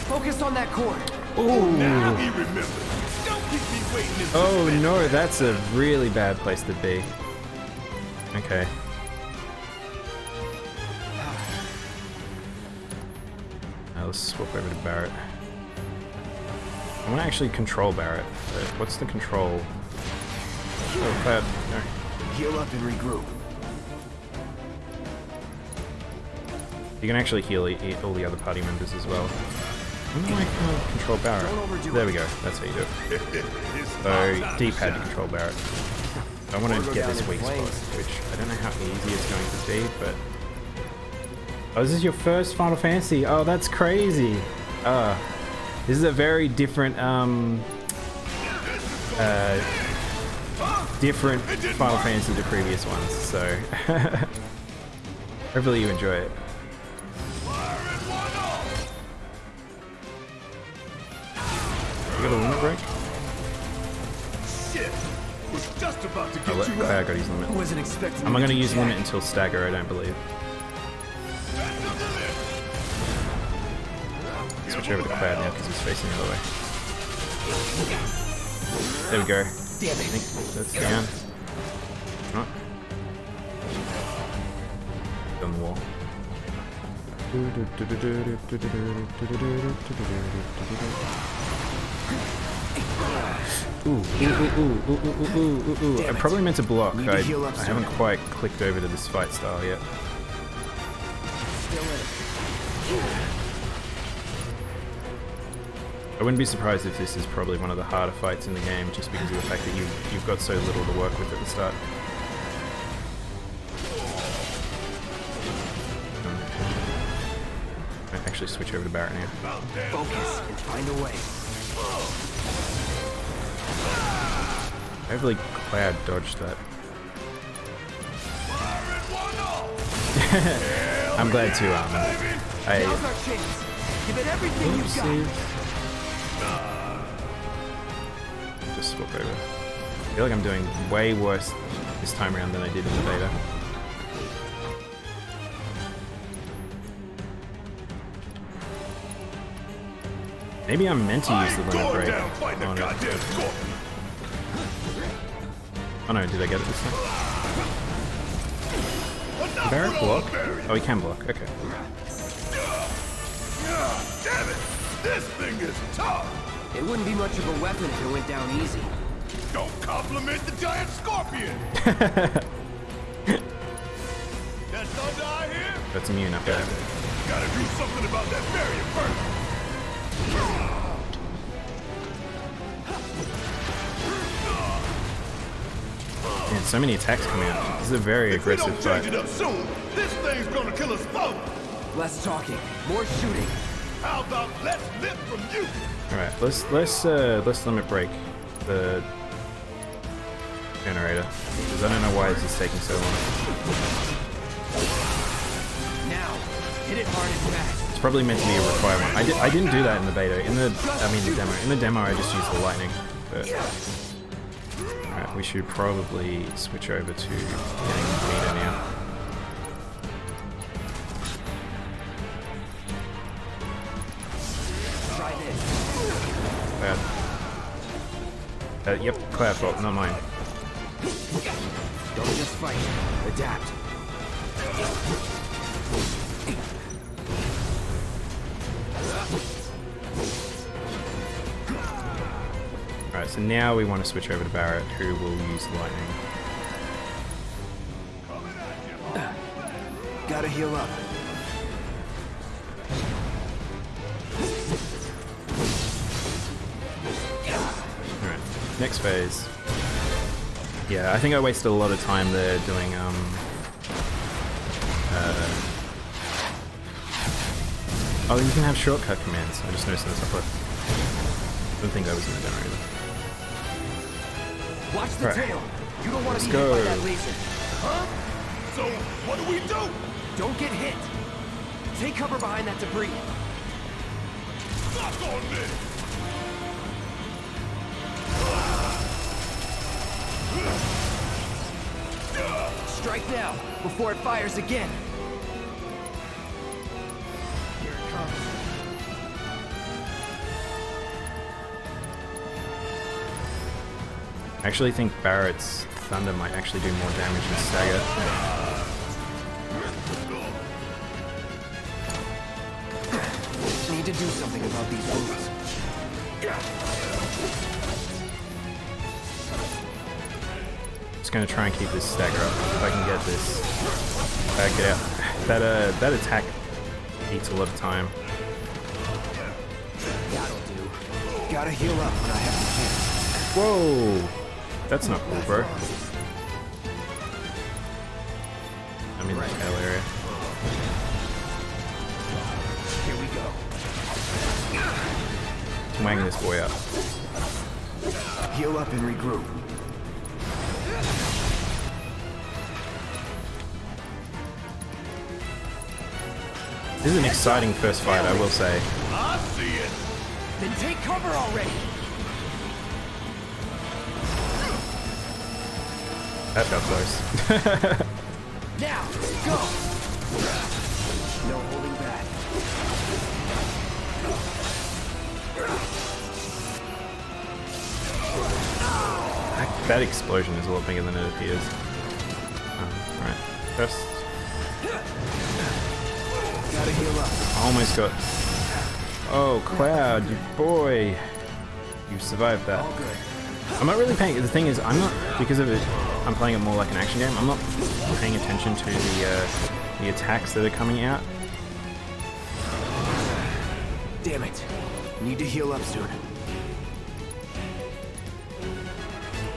Focus on that core. Now he remembers. Don't keep me waiting in Oh suspense. no, that's a really bad place to be. Okay. Now let's swap over to Barret. I want to actually control Barret, but what's the control? Oh, Cloud. No. Heal up and regroup. You can actually heal all the other party members as well. How do I control Barret? Don't overdo There it. we go. That's how you do it. It's So, my time D-pad to shine. control Barret. I want Or to go get down this in weak spot, flames. which I don't know how easy it's going to be, but... Oh, this is your first Final Fantasy? Oh, that's crazy! This is a very different, different Final Fantasy to previous ones, so... Hopefully you enjoy it. You got a limit break? Shit. Was just about to get Oh, you Cloud out. got his limit. Wasn't expecting. I'm not you going to do use jack. limit until stagger, I don't believe. Switch over to Cloud now because he's facing the other way. There we go. Damn I think it! that's down. Not. On the wall. Ooh. I probably meant to block. Need to I heal up haven't soon. quite clicked over to this fight style yet. Still in. I wouldn't be surprised if this is probably one of the harder fights in the game, just because of the fact that you've got so little to work with at the start. I might actually switch over to Barrett now. Focus and find a way. Hopefully Cloud dodged that. I'm glad to Now's our chance. Give it everything you've got. Just swap over. I feel like I'm doing way worse this time around than I did in the beta. Maybe I'm meant to use the limit break. Oh no. Oh no, did I get it this time? Can Barrett block? Oh, he can block, okay. Damn it! This thing is tough! It wouldn't be much of a weapon if it went down easy. Don't compliment the giant scorpion! That thunder I hear? That's immune up there. Gotta do something about that barrier first! Man, so many attacks coming out. This is a very If we aggressive don't fight. change it up soon, this thing's gonna kill us both! Less talking, more shooting. How about less lip from you? Alright, let's limit break the generator. Because I don't know why this is taking so long. Now, hit it hard and fast. It's probably meant to be a requirement. I didn't do that in the beta. The demo. In the demo I just used the lightning. But alright, we should probably switch over to getting meter now. Try this. Cloud. Yep, Cloud fault, not mine. Don't just fight. Adapt. Alright, so now we want to switch over to Barrett, who will use lightning. Gotta heal up. Alright, next phase. Yeah, I think I wasted a lot of time there doing, oh, you can have shortcut commands. I just noticed in the top left. I don't think that was in the demo either. Watch the Right. tail. You don't want to Let's be go. hit by that laser. Huh? So, what do we do? Don't get hit. Take cover behind that debris. Suck on this! Strike now, before it fires again. Here it comes. I actually think Barrett's Thunder might actually do more damage than Stagger. Need to do something about these wounds. Just gonna try and keep this Stagger up if I can get this. Get out. That attack eats a lot of time. That'll do. Gotta heal up when I have the chance. Whoa! That's not cool, bro. I'm in the tail area. Here we go. Wang this boy up. Heal up and regroup. This is an exciting first fight, I will say. I see it! Then take cover already. That felt close. Now, go. No holding back. That explosion is a lot bigger than it appears. Alright, first. Gotta heal up. I almost got. Oh, Cloud, you boy. You survived that. All good. I'm not really paying. The thing is, I'm not, because of it, I'm playing it more like an action game. I'm not paying attention to the attacks that are coming out. Damn it. Need to heal up soon.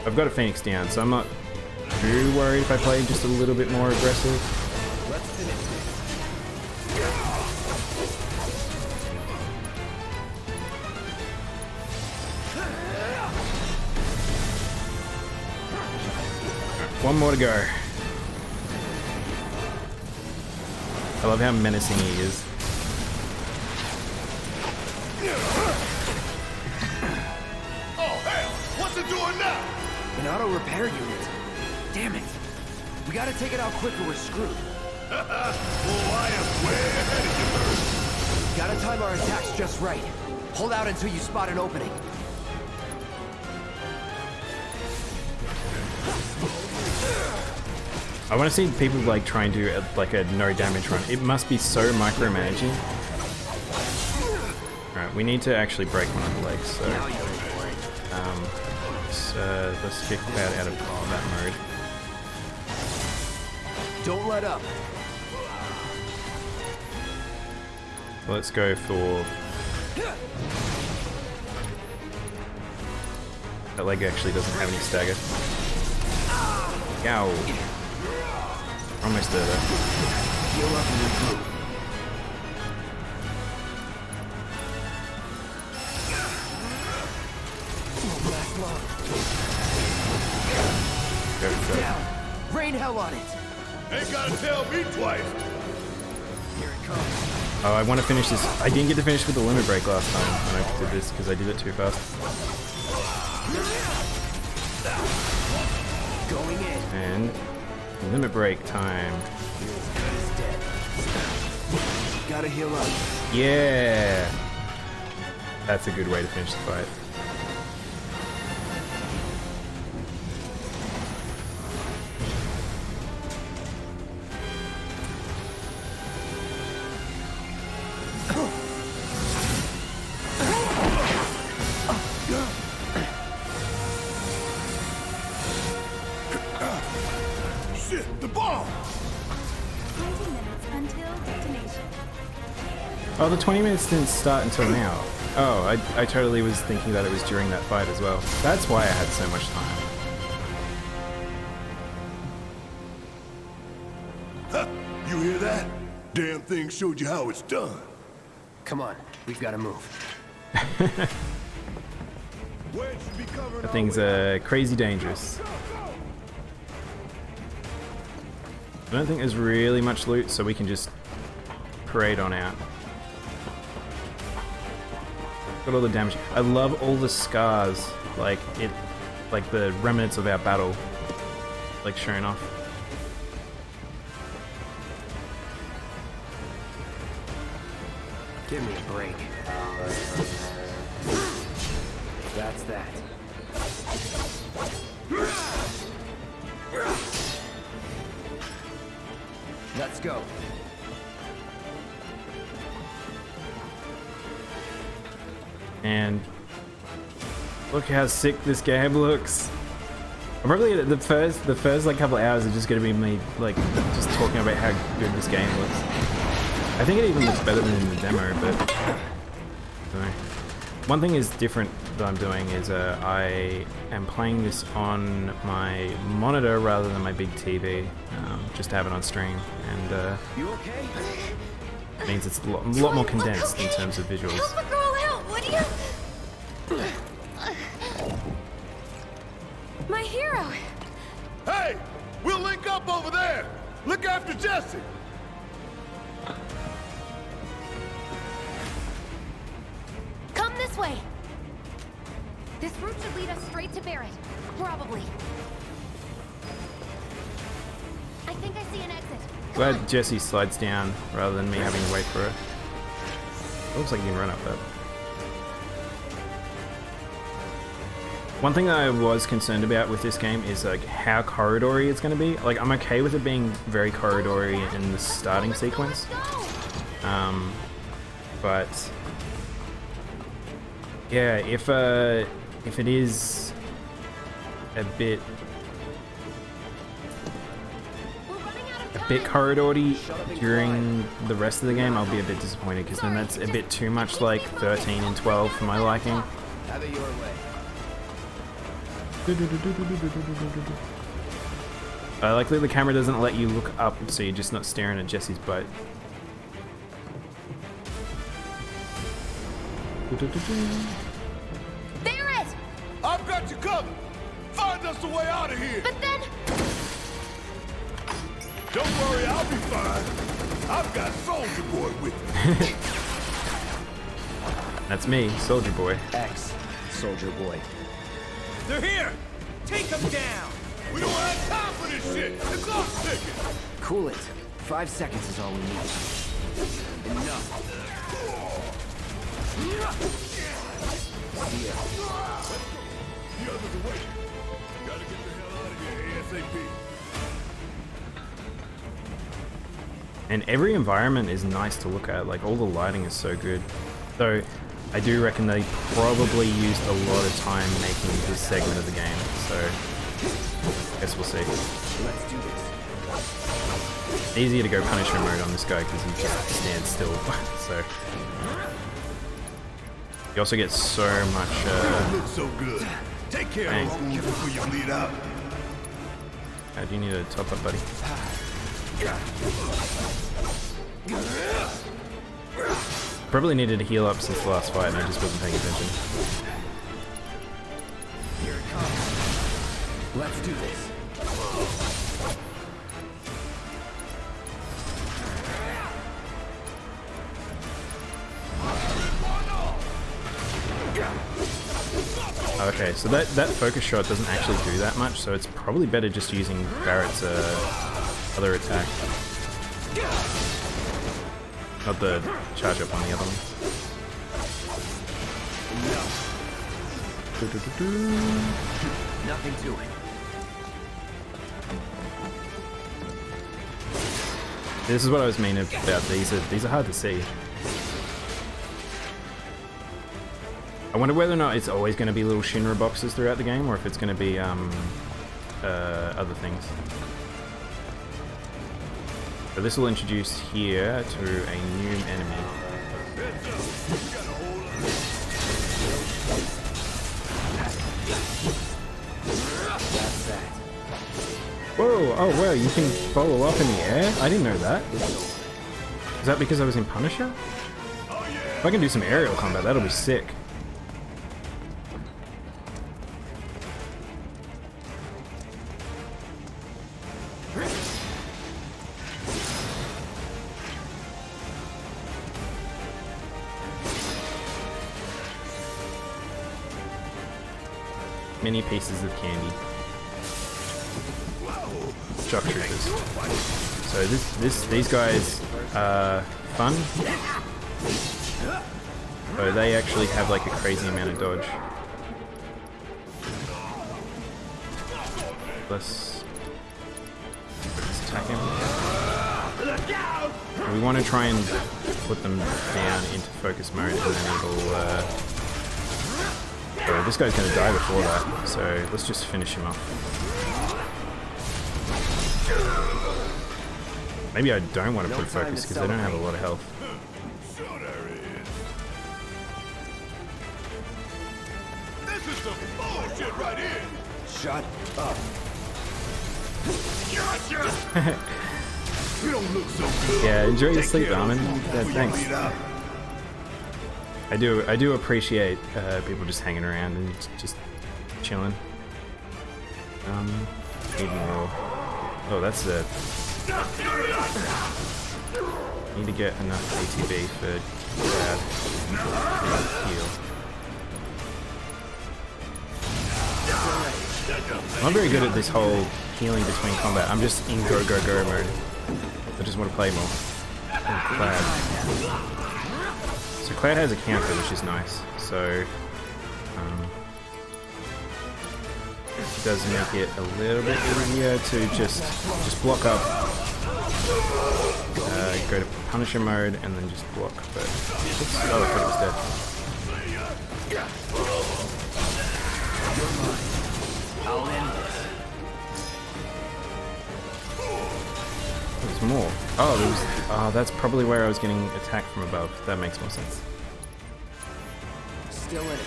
I've got a Phoenix down, so I'm not too worried if I play just a little bit more aggressive. Let's finish this. One more to go. I love how menacing he is. Oh, hell! What's it doing now? An auto repair unit. Damn it. We gotta take it out quick or we're screwed. Well, I am way ahead of you, Gotta time our attacks just right. Hold out until you spot an opening. I want to see people like try and do like a no damage run. It must be so micromanaging. Alright, we need to actually break one of the legs, so let's kick that out of combat mode. Don't let up. Let's go for... That leg actually doesn't have any stagger. Ow. Almost there though. Heal up and regroup. Go. Down. Rain hell on it. Ain't gotta tell me twice. Here it comes. Oh, I want to finish this. I didn't get to finish with the limit break last time when I did this because I did it too fast. Going in. And limit break time. Gotta heal up. Yeah! That's a good way to finish the fight. Shit, the bomb! 20 minutes until detonation. Oh, the 20 minutes didn't start until now. Oh, I totally was thinking that it was during that fight as well. That's why I had so much time. Huh, you hear that? Damn thing showed you how it's done. Come on, we've gotta move. Wedge should be covering That thing's crazy dangerous. I don't think there's really much loot, so we can just parade on out. Got all the damage. I love all the scars, like the remnants of our battle, like showing off. Give me a break. That's that. Let's go. And look how sick this game looks. I'm probably the first like couple of hours are just gonna be me like just talking about how good this game looks. I think it even looks better than in the demo, but anyway. One thing is different that I'm doing is I am playing this on my monitor rather than my big TV, just to have it on stream, and You okay? it means it's a lot more condensed in terms of visuals. Help a girl out, would you? My hero. Hey! We'll link up over there! Look after Jesse! Come this way. This route should lead us straight to Barrett. Probably. I think I see an exit. Come Glad on. Jesse slides down rather than me having to wait for it. Looks like you can run up that. One thing that I was concerned about with this game is like how corridory it's going to be. Like I'm okay with it being very corridory in the starting sequence, but yeah, if it is a bit We're running out of time. bit corridory during the rest of the game, I'll be a bit disappointed because then that's a bit too much like 13 and 12 for my liking. Have it your way. I like that the camera doesn't let you look up, so you're just not staring at Jesse's butt. Barret! I've got you covered. Find us a way out of here. But then... Don't worry, I'll be fine. I've got Soldier Boy with me. That's me, Soldier Boy. X, Soldier Boy. They're here. Take them down. We don't have time for this shit. The clock's ticking. Cool it. 5 seconds is all we need. Enough. See ya. The others are waiting. Gotta get the hell out of here ASAP. And every environment is nice to look at, like all the lighting is so good. So I do reckon they probably used a lot of time making this segment of the game, so I guess we'll see. Let's do this. Easier to go Punisher mode on this guy because he just stands still, so. You also get so much, Look so good. Take care Thanks. of those wounds before you bleed out. do you need a top up, buddy? Probably needed to heal up since the last fight and I just wasn't paying attention. Here it comes. Let's do this. Okay, so that focus shot doesn't actually do that much, so it's probably better just using Barrett's other attack. Not the charge up on the other one. Nothing to it. This is what I was meaning about these. These are hard to see. I wonder whether or not it's always going to be little Shinra boxes throughout the game, or if it's going to be other things. So this will introduce here to a new enemy. Whoa! Oh wow, you can follow up in the air? I didn't know that. Is that because I was in Punisher? If I can do some aerial combat, that'll be sick. Many pieces of candy. Shock troopers. So these guys are fun. So they actually have like a crazy amount of dodge. Let's attack him. We want to try and put them down into focus mode, and then it'll. So this guy's going to die before that, so let's just finish him off. Maybe I don't want to put focus because they don't have a lot of health. This is some bullshit right here. Shut up. You don't look so good. Yeah, enjoy your Take sleep, care of Armin. those wounds Yeah, before you thanks. bleed out. I do appreciate people just hanging around and just chilling. Even more. Oh, that's it. Need to get enough ATB for Brad. Heal. I'm not very good at this whole healing between combat. I'm just in go go go mode. I just want to play more. Oh, Clad. So Clad has a counter, which is nice. So it does make it a little bit easier to just block up, go to Punisher mode, and then just block. But oops, oh, I thought it was dead. I'll end this. There's Oh, there was, oh, that's probably where I was getting attacked from above. That makes more sense. Still in it.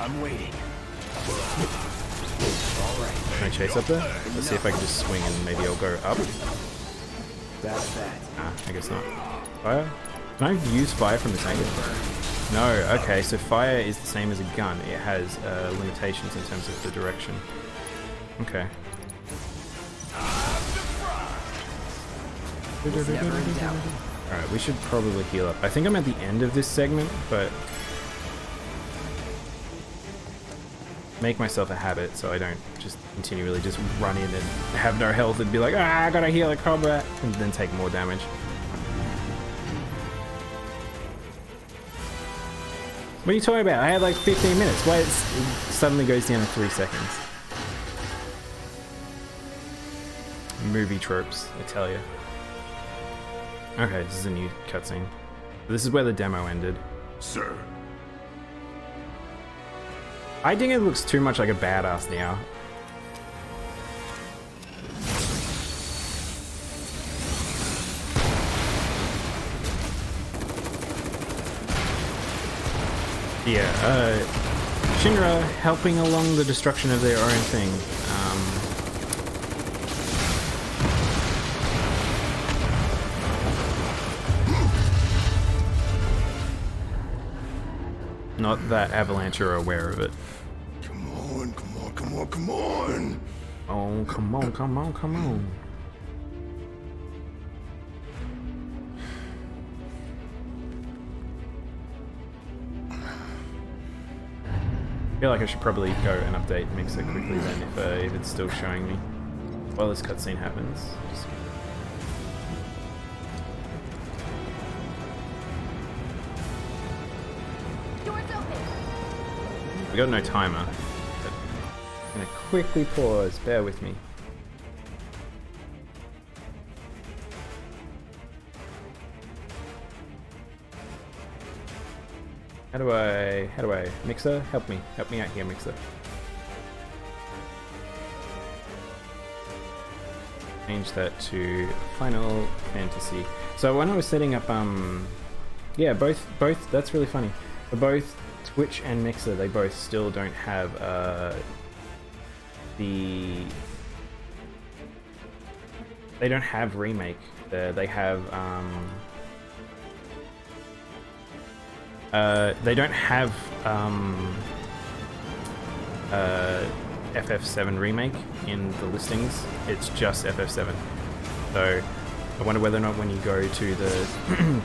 I'm waiting. Can I chase up there? Let's see if I can just swing and maybe I'll go up. That's that. Ah, I guess not. Fire? Can I use fire from this angle? No, okay, so fire is the same as a gun. It has limitations in terms of the direction. Okay. Alright, we should probably heal up. I think I'm at the end of this segment, but make myself a habit so I don't just continually just run in and have no health and be like, ah, I gotta heal a combat, and then take more damage. What are you talking about? I had like 15 minutes. Why it suddenly goes down to 3 seconds? Movie tropes, I tell you. Okay, this is a new cutscene. This is where the demo ended. Sir. I think it looks too much like a badass now. Yeah, Shinra helping along the destruction of their own thing. Not that Avalanche are aware of it. Come on, come on, come on, come on. Oh, come on, come on, come on. I feel like I should probably go and update Mixer quickly then if it's still showing me while this cutscene happens. Just... Doors open. We got no timer, but I'm gonna quickly pause, bear with me. How do I, Mixer, help me out here, Mixer. Change that to Final Fantasy. So when I was setting up, yeah, both, that's really funny. But both Twitch and Mixer, they both still don't have, they don't have Remake. They have, they don't have FF7 Remake in the listings. It's just FF7. So I wonder whether or not when you go to the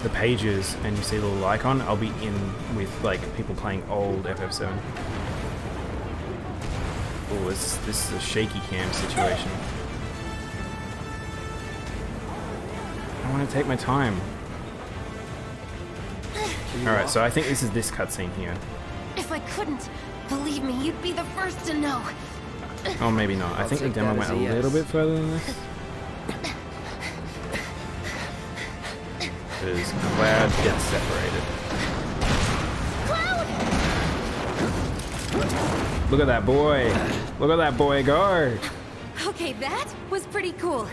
the pages and you see the little icon, I'll be in with like people playing old FF7. Oh, this is a shaky cam situation. I want to take my time. Alright, so I think this is this cutscene here. If I couldn't, believe me, you'd be the first to know. Oh, maybe not. I think the demo went a little bit further than this. Because Cloud gets separated. Cloud! Look at that boy! Look at that boy go! Okay, that was pretty cool.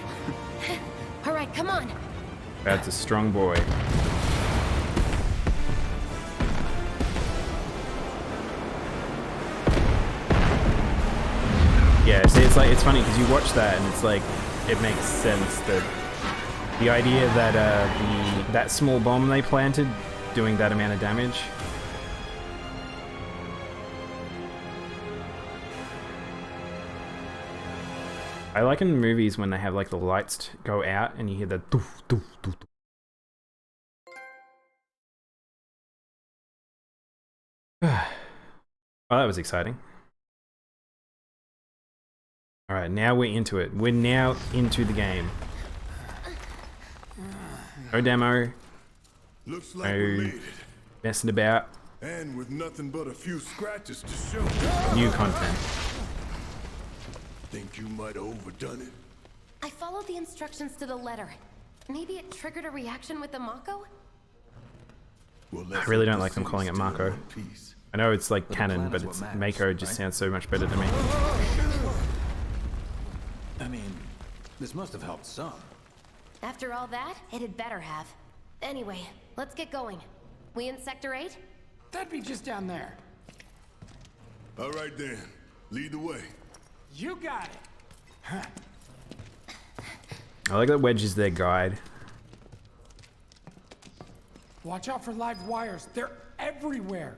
Alright, come on. Cloud's a strong boy. Yeah, see, it's like, it's funny because you watch that and it's like, it makes sense that the idea that that small bomb they planted doing that amount of damage. I like in movies when they have like the lights go out and you hear the doof, doof, doof, doof. Well, that was exciting. Alright, now we're into it. We're now into the game. No demo. Looks like No we made it. messing about. And with nothing but a few scratches to show. New content. Think you might have overdone it? I followed the instructions to the letter. Maybe it triggered a reaction with the Mako? Well, I really don't like them calling it Mako. Peace. I know it's like But the canon, plan but is it's what matters, Mako just right? sounds so much better to me. I mean, this must have helped some. After all that, it had better have. Anyway, let's get going. We in Sector 8? That'd be just down there. All right then, lead the way. You got it. I like that Wedge is their guide. Watch out for live wires. They're everywhere.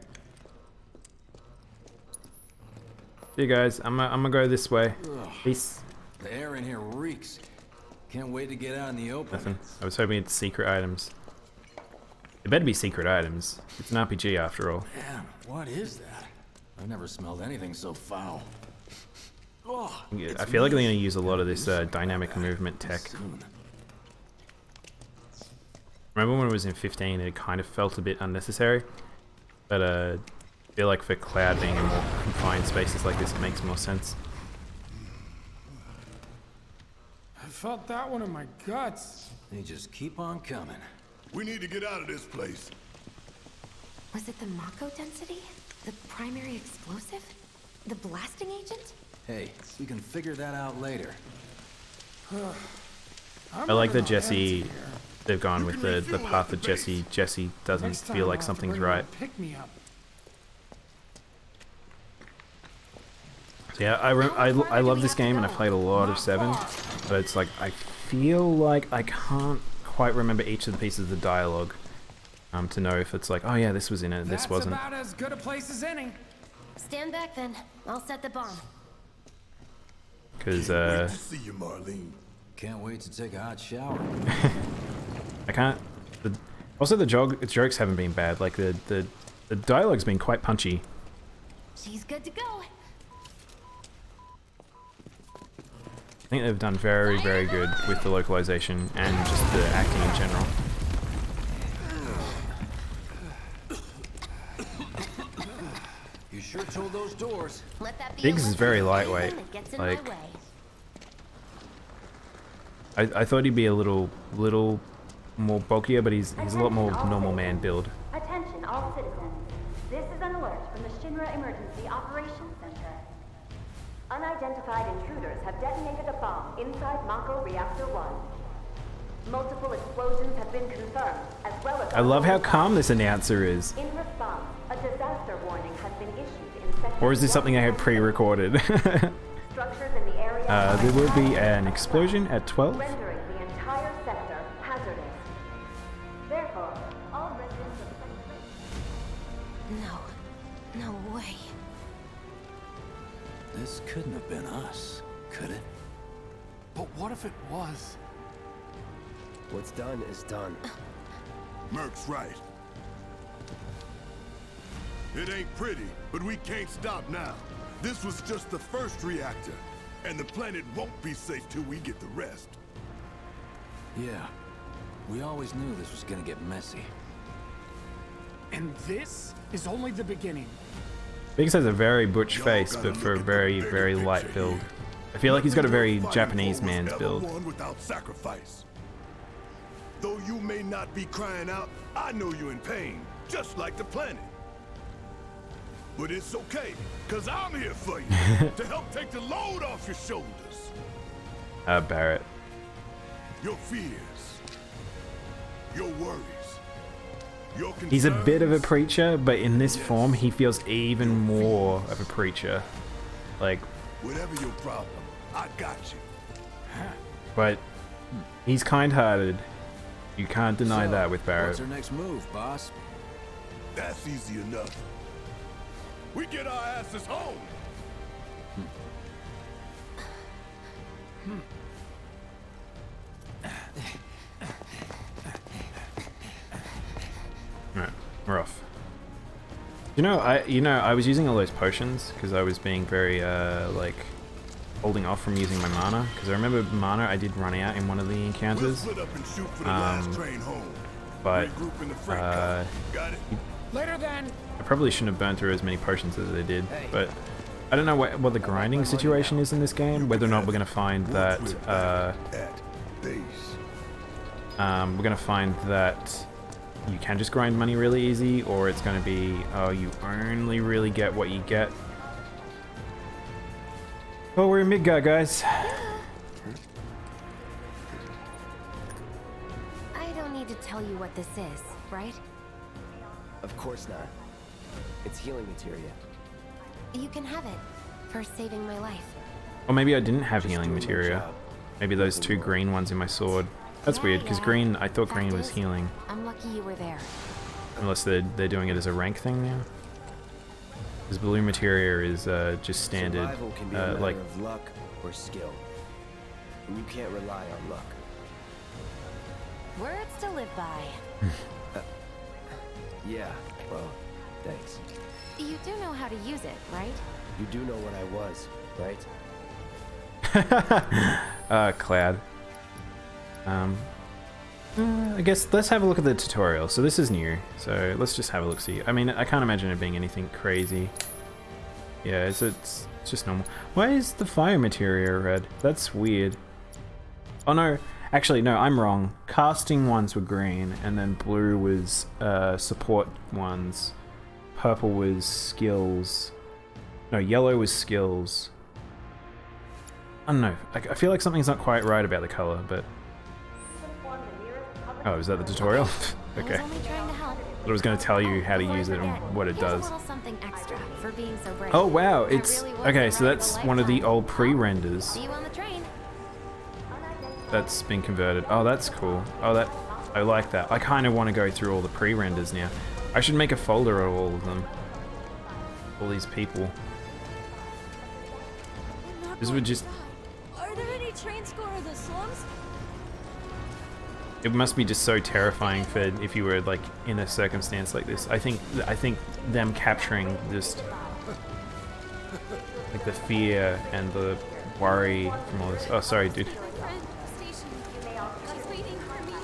See you guys. I'm gonna go this way. Peace. The air in here reeks. Can't wait to get out in the open. Nothing. I was hoping it's secret items. It better be secret items. It's an RPG after all. Man, what is that? I've never smelled anything so foul. Oh, Yeah, I feel like they're gonna use a lot of this dynamic movement tech. soon. Remember when it was in 15, it kind of felt a bit unnecessary. But I feel like for Cloud being in more confined spaces like this, it makes more sense. I felt that one in my guts. They just keep on coming. We need to get out of this place. Was it the Mako density? The primary explosive? The blasting agent? Hey, we can figure that out later. I like that Jesse, they've gone with the path that Jesse doesn't feel like something's right. Pick me up. So yeah, I love this game and I played a lot of 7, but it's like I feel like I can't quite remember each of the pieces of the dialogue to know if it's like, oh yeah, this was in it, this wasn't. That's about as good a place as any. Stand back then. I'll set the bomb. Because Wait to see you, Marlene. Can't wait to take a hot shower. I can't. Also, the jokes haven't been bad. Like the dialogue's been quite punchy. She's good to go. I think they've done very, very good with the localization and just the acting in general. You sure told those doors. Let that be Biggs a is very lesson to lightweight, anyone that gets in like- my way. I thought he'd be a little more bulkier, but he's a lot more normal man build. Attention all citizens. This is an alert from the Shinra Emergency Operations Center. Unidentified intruders have detonated a bomb inside Mako Reactor 1. Multiple explosions have been confirmed, as well as... I love how calm this announcer is. In response, a disaster warning has been issued in Sector Or is this something I had pre-recorded? Structures in the area There will be an explosion at 12. rendering the entire sector hazardous. Therefore, all residents of Sector... No way. This couldn't have been us, could it? But what if it was? What's done is done. Merc's right. It ain't pretty, but we can't stop now. This was just the first reactor, and the planet won't be safe till we get the rest. Yeah. We always knew this was gonna get messy. And this is only the beginning. Biggs has a very butch Y'all face, gotta but for a look at the very, bigger very light picture build. here. I feel like he's got a very Nothing Japanese fighting for man's was build. ever won without sacrifice. Though you may not be crying out, I know you're in pain, just like the planet. But it's okay, cause I'm here for you, to help take the load off your shoulders. Barrett. Your fears, your worries, your concerns. He's a bit of a preacher, but in this form, he feels even more of a preacher. Like, Whatever your problem, I got you. but he's kind-hearted. You can't deny So, that with Barrett. What's our next move, boss? That's easy enough. We get our asses home. Alright, we're off. I was using all those potions because I was being very like holding off from using my mana, because I remember mana I did run out in one of the We'll encounters, split up and shoot for the last train home. but Regroup in the freight car. Got it? Later then. I probably shouldn't have burned through as many potions as I did. But I don't know what the grinding situation is in this game, whether or not we're gonna find that At base. we're gonna find that you can just grind money really easy, or it's gonna be, oh, you only really get what you get. Oh, we're in Midgard, guys. tell you what this is, right? Of course not. It's healing materia. You can have it for saving my life. Or maybe I didn't have healing doing my materia. job. Maybe those two green ones in my sword. That's weird, because green, I thought green was Fact is, healing. I'm lucky you were there. Unless they're doing it as a rank thing now. Because blue materia is just standard, Survival can be a matter like, of luck or skill. And you can't rely on luck. Words to live by. Yeah, well, thanks. You do know how to use it, right? You do know what I was, right? Cloud. I guess let's have a look at the tutorial. So this is new, so let's just have a look. See, I mean, I can't imagine it being anything crazy. Yeah, it's just normal. Why is the fire materia red? That's weird. Oh no, actually no, I'm wrong. Casting ones were green, and then blue was support ones. Purple was skills. No, yellow was skills. I don't know. I feel like something's not quite right about the color, but. Oh, is that the tutorial? Okay. I was only trying to help. But I was going to tell you how to use it and what it Here's a does. little something extra for being so brave. Oh wow, That it's really was okay. the So ride of that's a one of the lifetime. old pre-renders See you on the train. that's been converted. Oh, that's cool. Oh, that I like that. I kind of want to go through all the pre-renders now. I should make a folder of all of them. All these people. This would just. Are there any trains going to the slums? It must be just so terrifying for if you were like in a circumstance like this. I think them capturing just like the fear and the worry from all this. Oh, sorry, dude. My friend, station. She's waiting for me.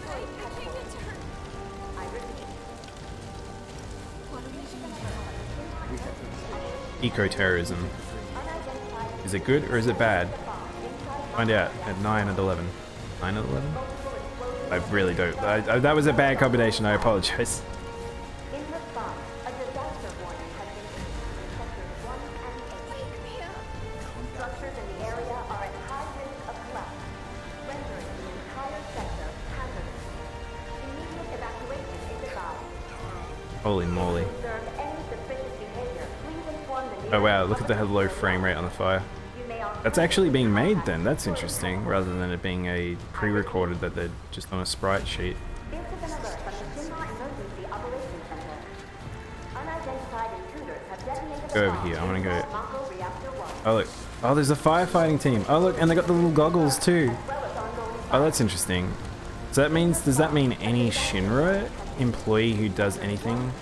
I can't get to her. What are we doing? Eco-terrorism. Is it good or is it bad? Find out at 9 and 11. 9 and 11? I really don't. That was a bad combination. I apologize. In response, a disaster warning has been issued in sectors 1 and 8. Structures in the area are at high risk of collapse, rendering the entire sector hazardous. Immediate evacuation is advised. Holy moly. If you observe any suspicious behavior, please inform the Oh wow, nearest look at the low frame rate on the fire. You may also That's actually being made then. That's interesting. Rather than it being a pre-recorded that they're just on a sprite sheet. This is an alert from the Shinra Emergency Operations Center. Unidentified intruders have detonated Go a over bomb here. I want to go. inside Mako Reactor 1. Oh look. Oh, there's a firefighting team. Oh look, and they got the little goggles too. Oh, that's interesting. So that means, does that mean any Shinra employee who does anything?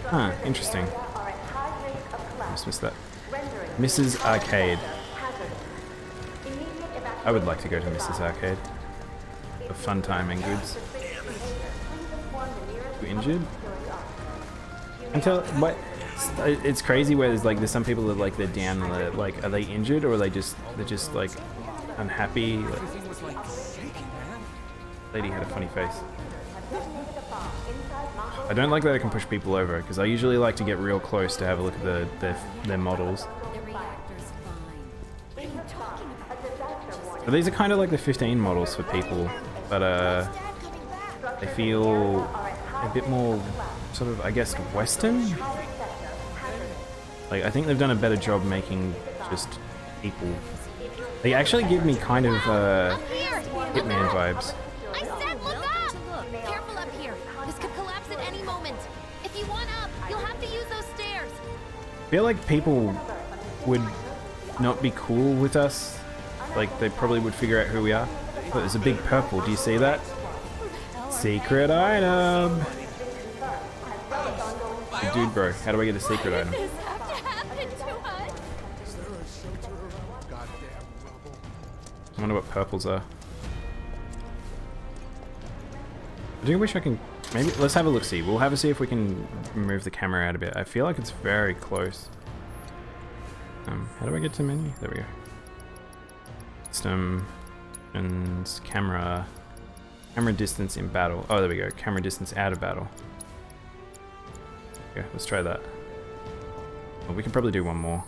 Huh, interesting. Are at high risk of I collapse, just missed that. rendering Mrs. Arcade. hazardous. Immediate evacuation I would like to go to Mrs. Arcade. For fun time and goods. You injured? Until what? It's crazy where there's some people that like they're down and they're like, are they injured or are they're just like unhappy? Like, lady had a funny face. I don't like that I can push people over because I usually like to get real close to have a look at their models. The reactor's fine. What are you talking about? So these are kind of like the 15 models for people, but they feel a bit more sort of, I guess, Western. Like I think they've done a better job making just people. They actually give me kind of Hitman vibes. I said look up! Careful up here. This could collapse at any moment. If you want up, you'll have to use those stairs. I feel like people would not be cool with us. Like they probably would figure out who we are. But there's a big purple. Do you see that? Secret item. Dude, bro, how do I get a secret item? This have to happen to us. I wonder what purples are. I do wish I can. Maybe let's have a look. See, we'll have a see if we can move the camera out a bit. I feel like it's very close. How do I get to menu? There we go. System and camera. Camera distance in battle. Oh, there we go. Camera distance out of battle. Okay, let's try that. Well, we can probably do one more.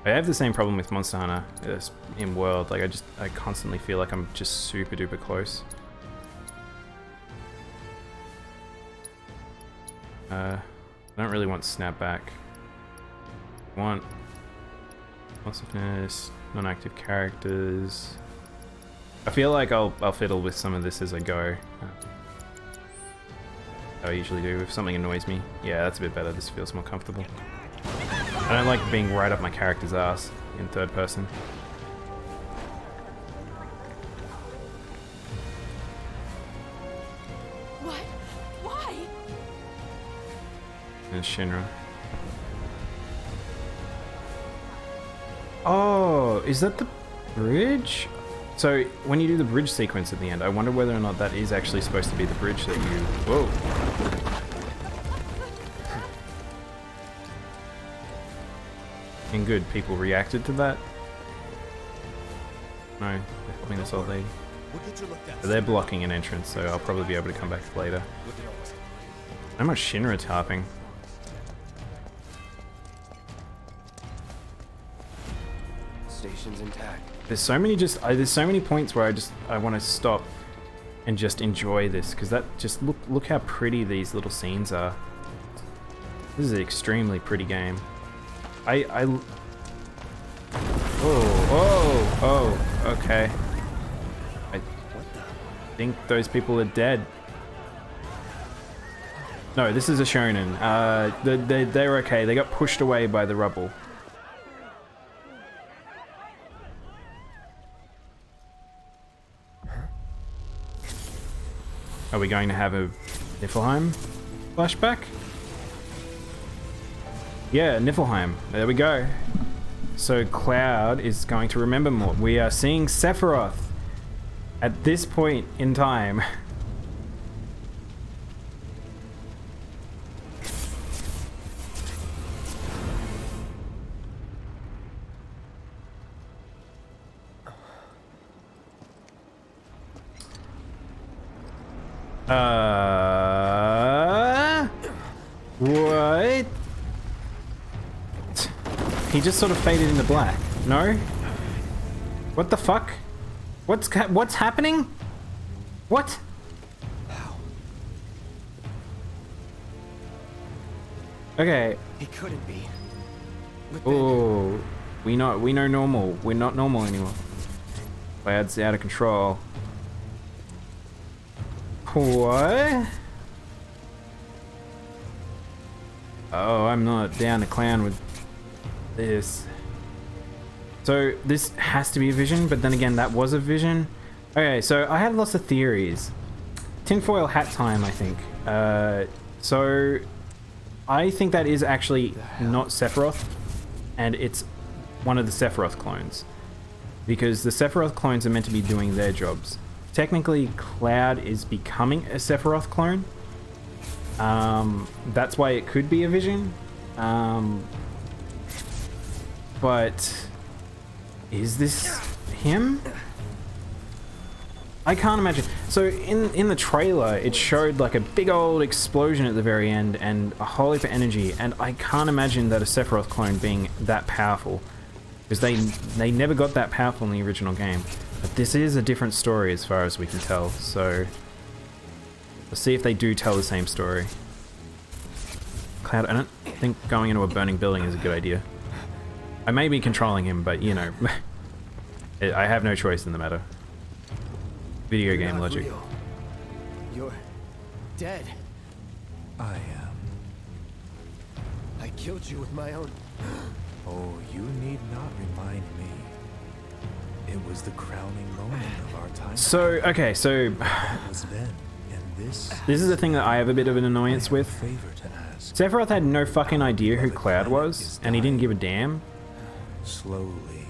I have the same problem with Monster Hunter in World. Like I constantly feel like I'm just super duper close. I don't really want snapback. I want responsiveness, non-active characters. I feel like I'll fiddle with some of this as I go. I usually do. If something annoys me, yeah, that's a bit better. This feels more comfortable. I don't like being right up my character's ass in third person. What? Why? And Shinra. Oh, is that the bridge? So when you do the bridge sequence at the end, I wonder whether or not that is actually supposed to be the bridge that you... Whoa. And good, people reacted to that? No, they're helping this old lady. But they're blocking an entrance, so I'll probably be able to come back later. How much Shinra tarping? Station's intact. There's so many there's so many points where I want to stop and just enjoy this, because that just look how pretty these little scenes are. This is an extremely pretty game. Oh, okay. I think those people are dead. No, this is a shonen. They're okay. They got pushed away by the rubble. Are we going to have a Niflheim flashback? Yeah, Niflheim. There we go. So Cloud is going to remember more. We are seeing Sephiroth at this point in time. What? He just sort of faded into black. No? What the fuck? What's happening? What? Okay. He couldn't be. Oh, we know normal. We're not normal anymore. Cloud's out of control. What? Oh, I'm not down to clown with this. So this has to be a vision, but then again, that was a vision. Okay, so I had lots of theories. Tinfoil hat time, I think. So I think that is actually not Sephiroth, and it's one of the Sephiroth clones, because the Sephiroth clones are meant to be doing their jobs. Technically, Cloud is becoming a Sephiroth clone. That's why it could be a vision. But is this him? I can't imagine. So in the trailer, it showed like a big old explosion at the very end and a whole heap of energy, and I can't imagine that a Sephiroth clone being that powerful, because they never got that powerful in the original game. But this is a different story as far as we can tell, so let's see if they do tell the same story. Cloud, I don't think going into a burning building is a good idea. I may be controlling him, but you know, I have no choice in the matter. Video game logic. Real. You're dead. I am. I killed you with my own... Oh, you need not remind me. It was the crowning moment of our time. So, okay, so It was then, and this is the thing that I have a bit of an annoyance with. favor to ask. Sephiroth had no fucking idea who Cloud was, and he didn't give a damn. Slowly,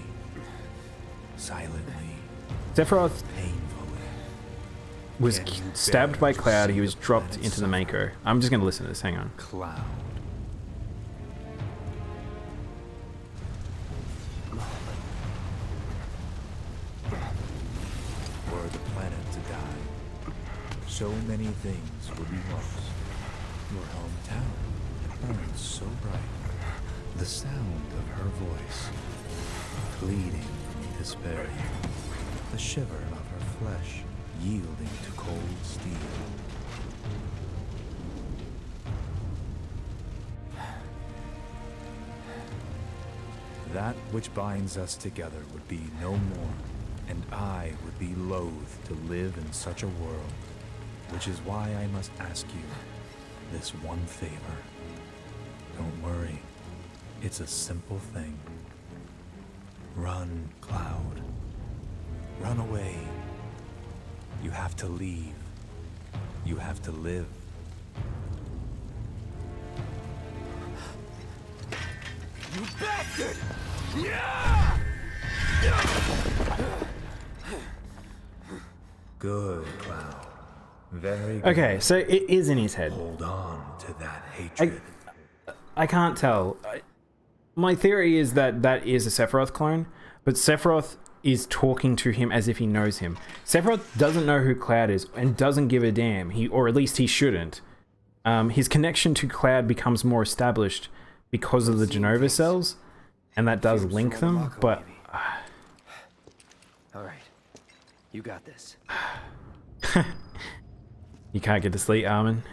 silently, Sephiroth painfully. was Can you stabbed bear by to Cloud, see he was the dropped planet into the suffer? Mako. I'm just gonna listen to this, hang on. Cloud. Were the planet to die, so many things would be lost. Your hometown that burned so bright. The sound of her voice, pleading from despair, the shiver of her flesh yielding to cold steel. That which binds us together would be no more, and I would be loath to live in such a world, which is why I must ask you this one favor. Don't worry, it's a simple thing. Run, Cloud. Run away. You have to leave. You have to live. You bastard! Yeah! Good, Cloud. Very good. Okay, so it is in his head. Hold on to that hatred. I can't tell. My theory is that that is a Sephiroth clone, but Sephiroth is talking to him as if he knows him. Sephiroth doesn't know who Cloud is and doesn't give a damn. Or at least he shouldn't. His connection to Cloud becomes more established because of the Genova cells, and that does link them, but... Alright. You got this. You can't get to sleep, Armin?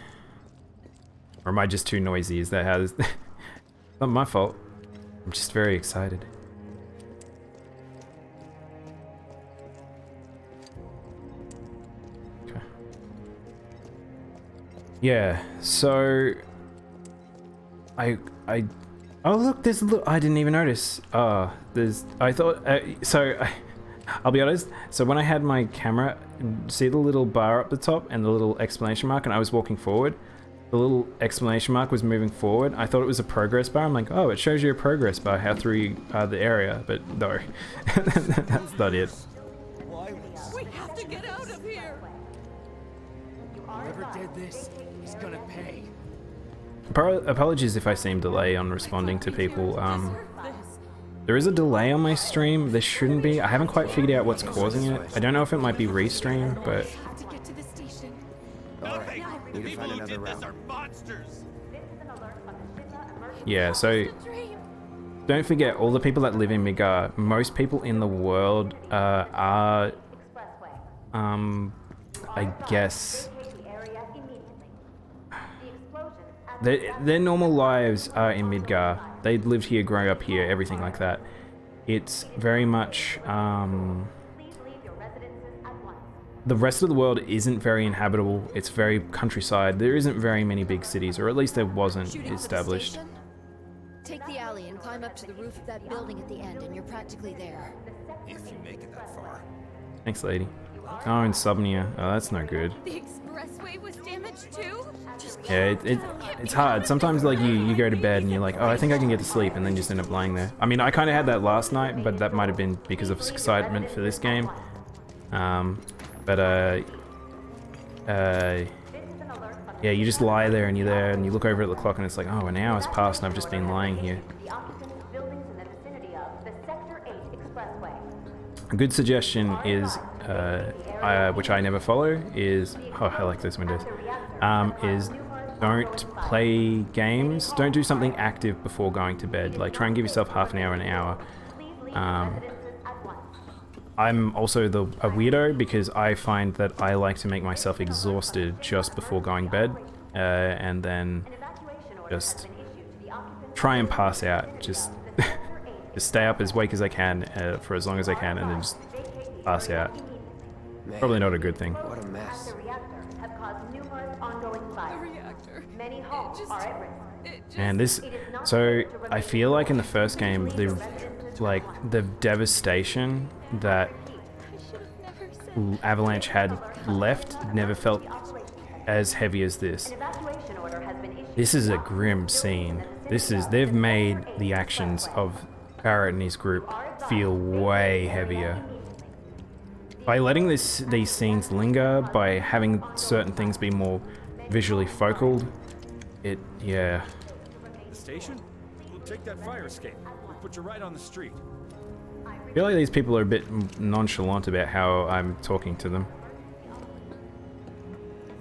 Or am I just too noisy? Is that how this... Not my fault. I'm just very excited. Okay. Yeah, so... Oh look, there's a little... I didn't even notice. There's... I thought... I'll be honest, so when I had my camera, see the little bar up the top and the little exclamation mark, and I was walking forward, the little exclamation mark was moving forward. I thought it was a progress bar. I'm like, oh, it shows you a progress bar, how through the area, but no, that's not it. We have to get out of here! Whoever did this is gonna pay. Apologies if I seem delayed on responding to people. There is a delay on my stream. There shouldn't be. I haven't quite figured out what's causing it. I don't know if it might be restream, but... Need to find another route. Yeah, so... Don't forget, all the people that live in Midgar, most people in the world are... I guess... Their normal lives are in Midgar. They lived here, grow up here, everything like that. It's very much, the rest of the world isn't very inhabitable. It's very countryside. There isn't very many big cities, or at least there wasn't established. Take the alley and climb up to the roof of that building at the end, and you're practically there. If you make it that far. Thanks, lady. Oh, insomnia. Oh, that's no good. The expressway was damaged too? Yeah, it's hard. Sometimes, like, you go to bed and you're like, oh, I think I can get to sleep, and then just end up lying there. I mean, I kind of had that last night, but that might have been because of excitement for this game. Yeah, you just lie there and you're there and you look over at the clock and it's like, oh, an hour's passed and I've just been lying here. A good suggestion is, which I never follow, is, oh, I like those windows, is don't play games, don't do something active before going to bed. Like, try and give yourself half an hour. I'm also a weirdo because I find that I like to make myself exhausted just before going to bed, and then just try and pass out. Just stay up as awake as I can for as long as I can, and then just pass out. Man, probably not a good thing. What a mess. And this, so I feel like in the first game, the devastation that Avalanche had left never felt as heavy as this. This is a grim scene. They've made the actions of Barrett and his group feel way heavier. By letting these scenes linger, by having certain things be more visually focal, yeah. The station? We'll take that fire escape. We'll put you right on the street. I feel like these people are a bit nonchalant about how I'm talking to them.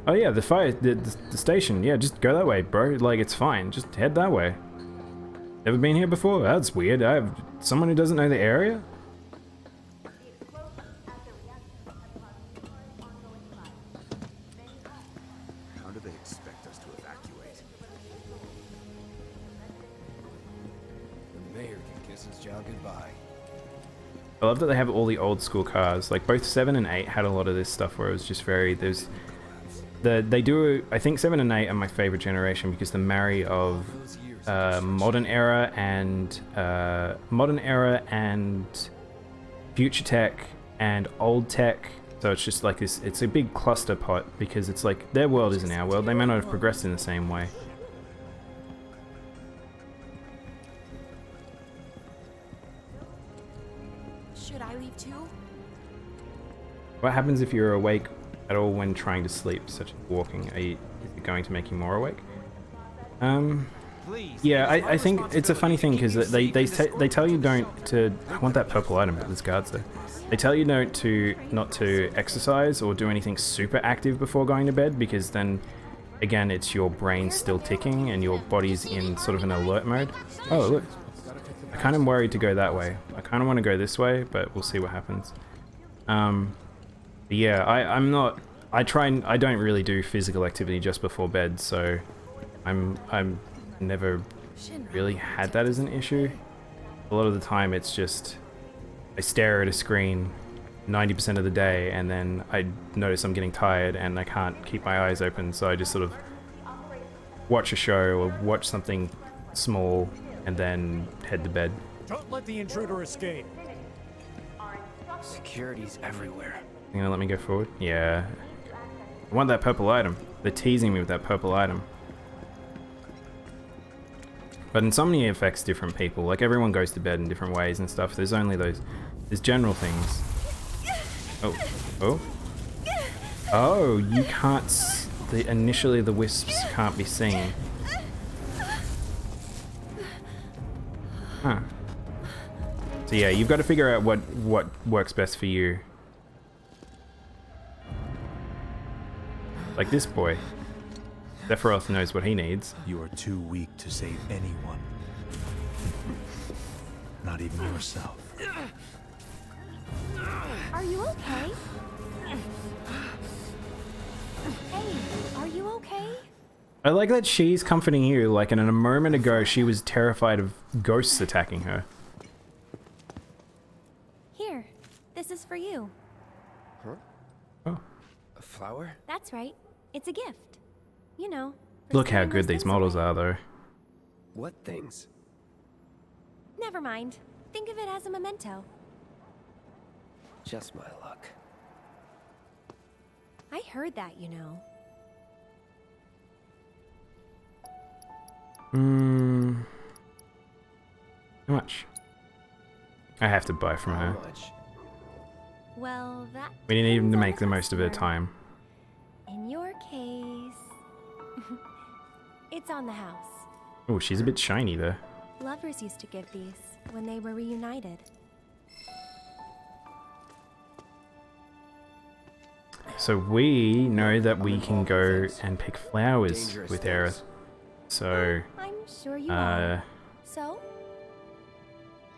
Oh yeah, the station. Yeah, just go that way, bro. Like, it's fine. Just head that way. Ever been here before? That's weird. I have someone who doesn't know the area? How do they expect us to evacuate? The mayor can kiss his John goodbye. I love that they have all the old school cars. Like both 7 and 8 had a lot of this stuff where it was just very they do. I think 7 and 8 are my favorite generation because the marry of modern era and future tech and old tech. So it's just like this. It's a big cluster pot because it's like their world isn't our world. They may not have progressed in the same way. Should I leave too? What happens if you're awake at all when trying to sleep, such as walking? Is it going to make you more awake? Yeah, I think it's a funny thing because they tell you don't to. I want that purple item, but there's guards there. They tell you not to exercise or do anything super active before going to bed because then, again, it's your brain still ticking and your body's in sort of an alert mode. Oh look, I kind of worried to go that way. I kind of want to go this way, but we'll see what happens. But yeah, I'm not. I don't really do physical activity just before bed, so I'm never really had that as an issue. A lot of the time it's just I stare at a screen 90% of the day and then I notice I'm getting tired and I can't keep my eyes open, so I just sort of watch a show or watch something small and then head to bed. Don't let the intruder escape. Security's everywhere. You gonna let me go forward? Yeah. I want that purple item. They're teasing me with that purple item. But insomnia affects different people. Like everyone goes to bed in different ways and stuff. There's only there's general things. Oh. Oh, you can't initially the wisps can't be seen. Huh. So yeah, you've got to figure out what works best for you. Like this boy. Sephiroth knows what he needs. You are too weak to save anyone. Not even yourself. Are you okay? Hey, are you okay? I like that she's comforting you, like in a moment ago she was terrified of ghosts attacking her. Here, this is for you. Huh? Oh. A flower? That's right. It's a gift. You know. Look how good these models are, though. What things? Never mind. Think of it as a memento. Just my luck. I heard that, you know. How much? I have to buy from her. How much? Well, that. We didn't even depends on make the most of her time. In your case, it's on the house. Oh, she's a bit shiny there. Lovers used to give these when they were reunited. So we know that we can go and pick flowers Dangerous with things. Aerith. So, I'm sure you are. So?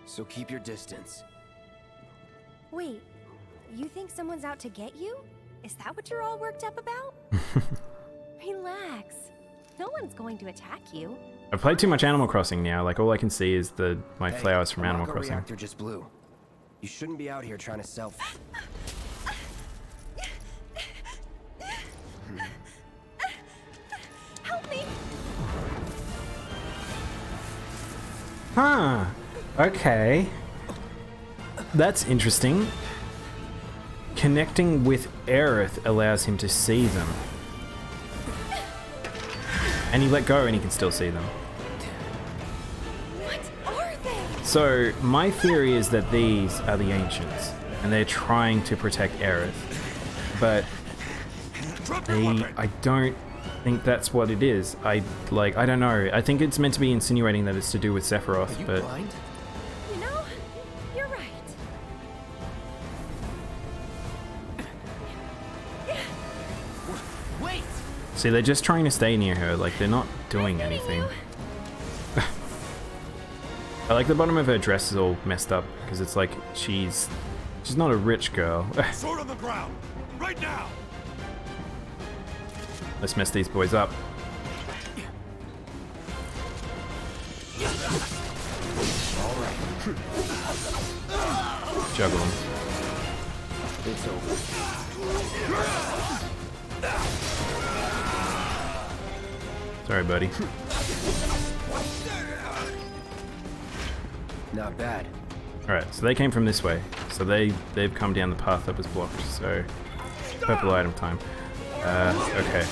So keep your distance. Wait, you think someone's out to get you? Is that what you're all worked up about? Relax. No one's going to attack you. I've played too much Animal Crossing now. Like all I can see is my flowers from the Animal Mako Crossing. reactor just blew. You shouldn't be out here trying to sell. Help me! Huh. Okay. That's interesting. Connecting with Aerith allows him to see them. And he let go and he can still see them. What are they? So, my theory is that these are the Ancients, and they're trying to protect Aerith. But I don't think that's what it is. I don't know. I think it's meant to be insinuating that it's to do with Sephiroth, Are you but... blind? You know, you're right. Wait! See, they're just trying to stay near her, like, they're not doing anything. I like the bottom of her dress is all messed up because it's like she's not a rich girl. Sword on the ground, right now. Let's mess these boys up. Juggle them. It's over. Sorry, buddy. Not bad. Alright, so they came from this way. So they've come down the path that was blocked. So purple item time. Okay.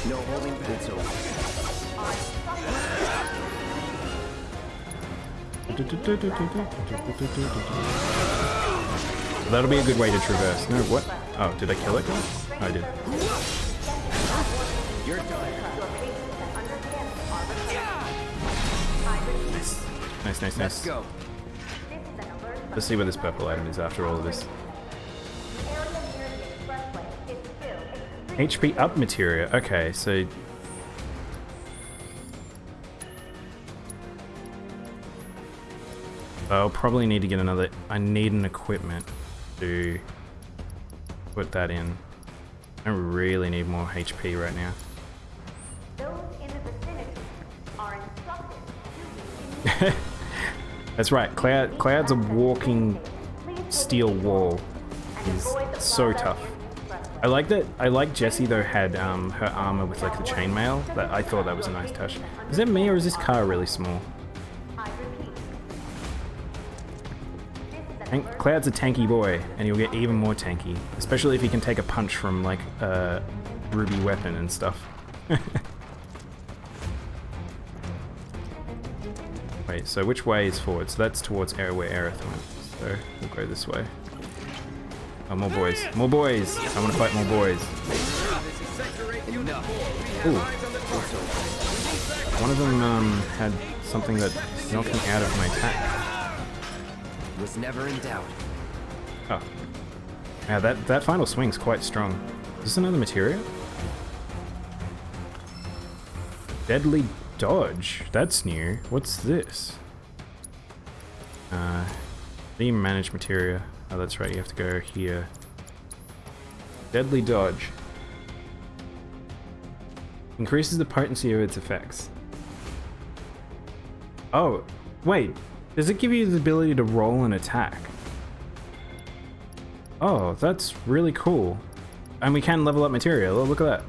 No holding back. It's over. That'll be a good way to traverse. No, what? Oh, did I kill it? Oh, I did. You're done. Nice, nice, Let's nice. go. Let's see where this purple item is after all of this. HP up materia. Okay, so I'll probably need to get another. I need an equipment to put that in. I really need more HP right now. Those in the vicinity are instructed to That's right. Cloud's a walking steel wall. He's so tough. I like that. I like Jessie though had her armor with like the chainmail. That I thought that was a nice touch. Is that me or is this car really small? Cloud's a tanky boy, and he'll get even more tanky, especially if he can take a punch from like a ruby weapon and stuff. Wait, so which way is forward? So that's towards where Aerith went. So we'll go this way. Oh, more boys. More boys! I want to fight more boys. Ooh. One of them had something that knocked me out of my attack. Was never in doubt. Oh. Yeah, that final swing's quite strong. Is this another materia? Deadly dodge. That's new. What's this? Theme manage materia. Oh, that's right. You have to go here. Deadly dodge. Increases the potency of its effects. Oh, wait. Does it give you the ability to roll an attack? Oh, that's really cool. And we can level up material. Oh, look at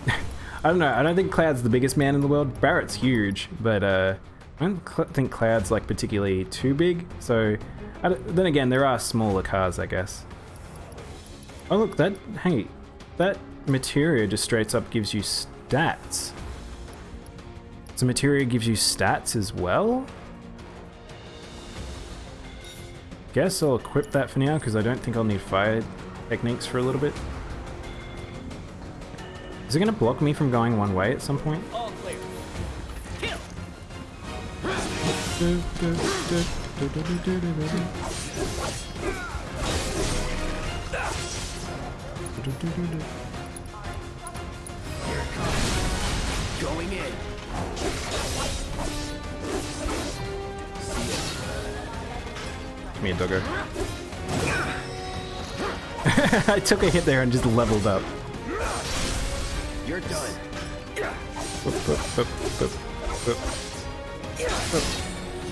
that. I don't know. I don't think Cloud's the biggest man in the world. Barrett's huge, but I don't think Cloud's like particularly too big. So, then again, there are smaller cars, I guess. Oh look, that materia just straight up gives you stats. So materia gives you stats as well? Guess I'll equip that for now because I don't think I'll need fire techniques for a little bit. Is it going to block me from going one way at some point? All clear. Kill. Going in. Give me a doggo. I took a hit there and just leveled up. You're done.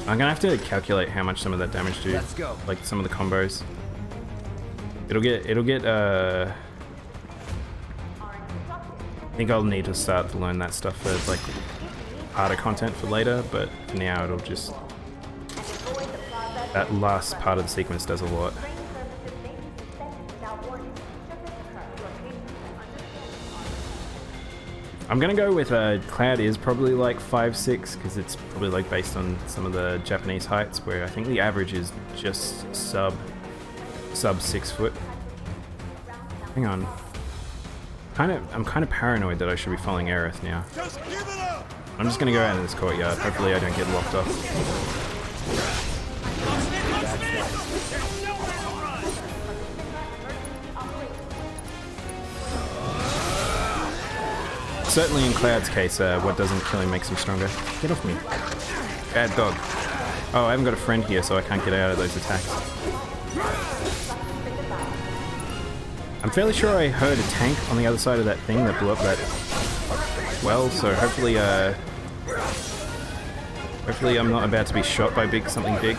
I'm gonna have to calculate how much some of that damage do. Let's go. Like some of the combos. It'll get I think I'll need to start to learn that stuff for like harder content for later, but for now it'll just, that last part of the sequence does a lot. I'm gonna go with Cloud is probably like 5'6", because it's probably like based on some of the Japanese heights, where I think the average is just sub 6 foot. Hang on. I'm kind of paranoid that I should be following Aerith now. I'm just gonna go out in this courtyard. Hopefully I don't get locked off. certainly in Cloud's case, what doesn't kill him makes him stronger. Get off me. Bad dog. Oh, I haven't got a friend here, so I can't get out of those attacks. I'm fairly sure I heard a tank on the other side of that thing that blew up that well, so hopefully, hopefully I'm not about to be shot by something big.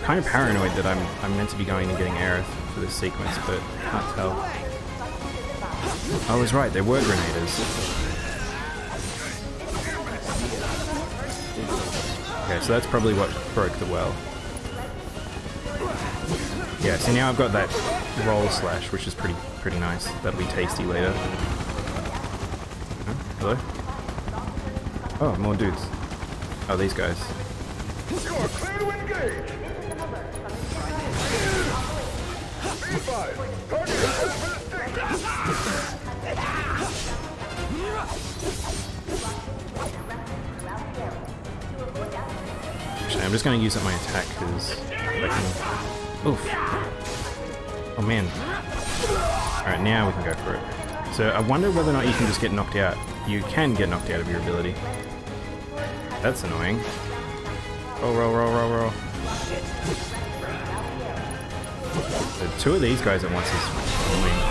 Kind of paranoid that I'm meant to be going and getting Aerith for this sequence, but can't tell. I was right, they were grenaders. Okay, so that's probably what broke the well. Yeah, so now I've got that roll slash, which is pretty nice. That'll be tasty later. Oh, hello? Oh, more dudes. Oh, these guys. You are clear to engage. B5, target is ready for the Actually, I'm just going to use up my attack because I can... Oof. Oh man. Alright, now we can go for it. So I wonder whether or not you can just get knocked out. You can get knocked out of your ability. That's annoying. Roll, roll, roll, roll, roll. So 2 of these guys at once is annoying.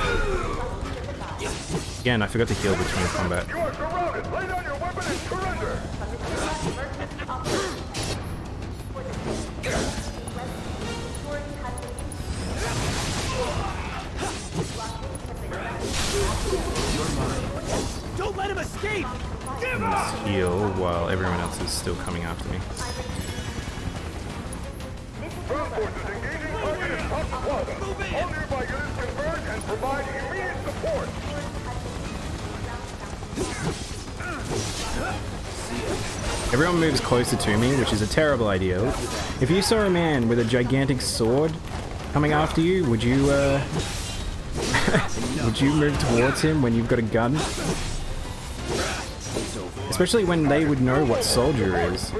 Again, I forgot to heal between combat. You are surrounded. Lay down your weapon and surrender. Don't let him escape! Give Let's heal while everyone else is still coming after me. Ground forces engaging target in top plaza. All nearby units converge and provide immediate support. Everyone moves closer to me, which is a terrible idea. If you saw a man with a gigantic sword coming after you, would you would you move towards him when you've got a gun? Especially when they would know what soldier is. So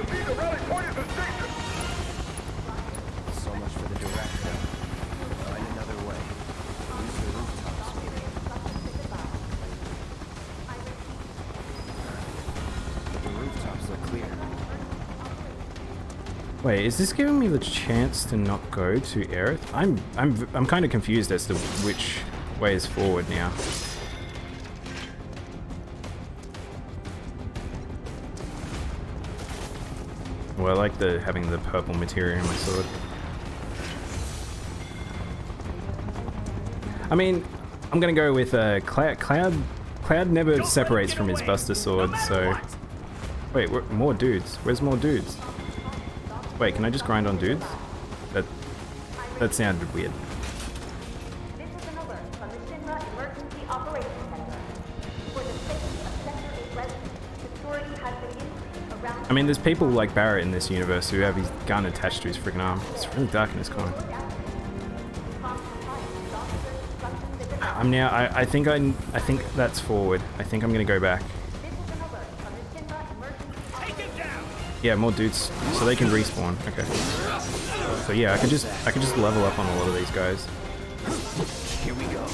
much for the direct route. Find another way. Use the rooftops maybe. But the rooftops look clear. Wait, is this giving me the chance to not go to Aerith? I'm kind of confused as to which way is forward now. Well, I like having the purple material in my sword. I mean, I'm gonna go with Cloud. Cloud never separates from his Buster Sword, so... Wait, more dudes. Where's more dudes? Wait, can I just grind on dudes? That sounded weird. This is an alert from the Shinra Emergency Operations Center. For the safety of Sector 8 residents, security has been increased around... I mean, there's people like Barrett in this universe who have his gun attached to his freaking arm. It's really dark in this corner. I'm now. I think that's forward. I think I'm gonna go back. Yeah, more dudes, so they can respawn. Okay. So yeah, I could just level up on a lot of these guys. Here we go.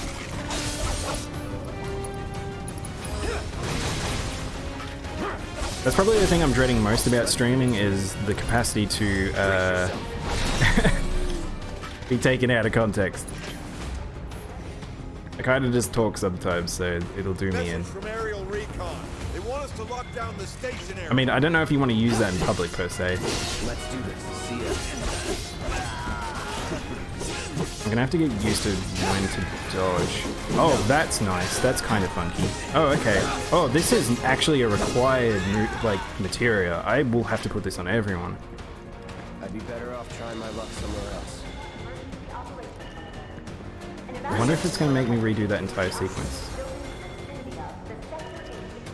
That's probably the thing I'm dreading most about streaming is the capacity to be taken out of context. I kind of just talk sometimes, so it'll do me in. From aerial recon. They want us to lock down the station area. I mean, I don't know if you want to use that in public per se. Let's do this. See ya. I'm gonna have to get used to when to dodge. Oh, that's nice. That's kind of funky. Oh, okay. Oh, this is actually a required materia. I will have to put this on everyone. I'd be better off trying my luck somewhere else. I wonder if it's gonna make me redo that entire sequence.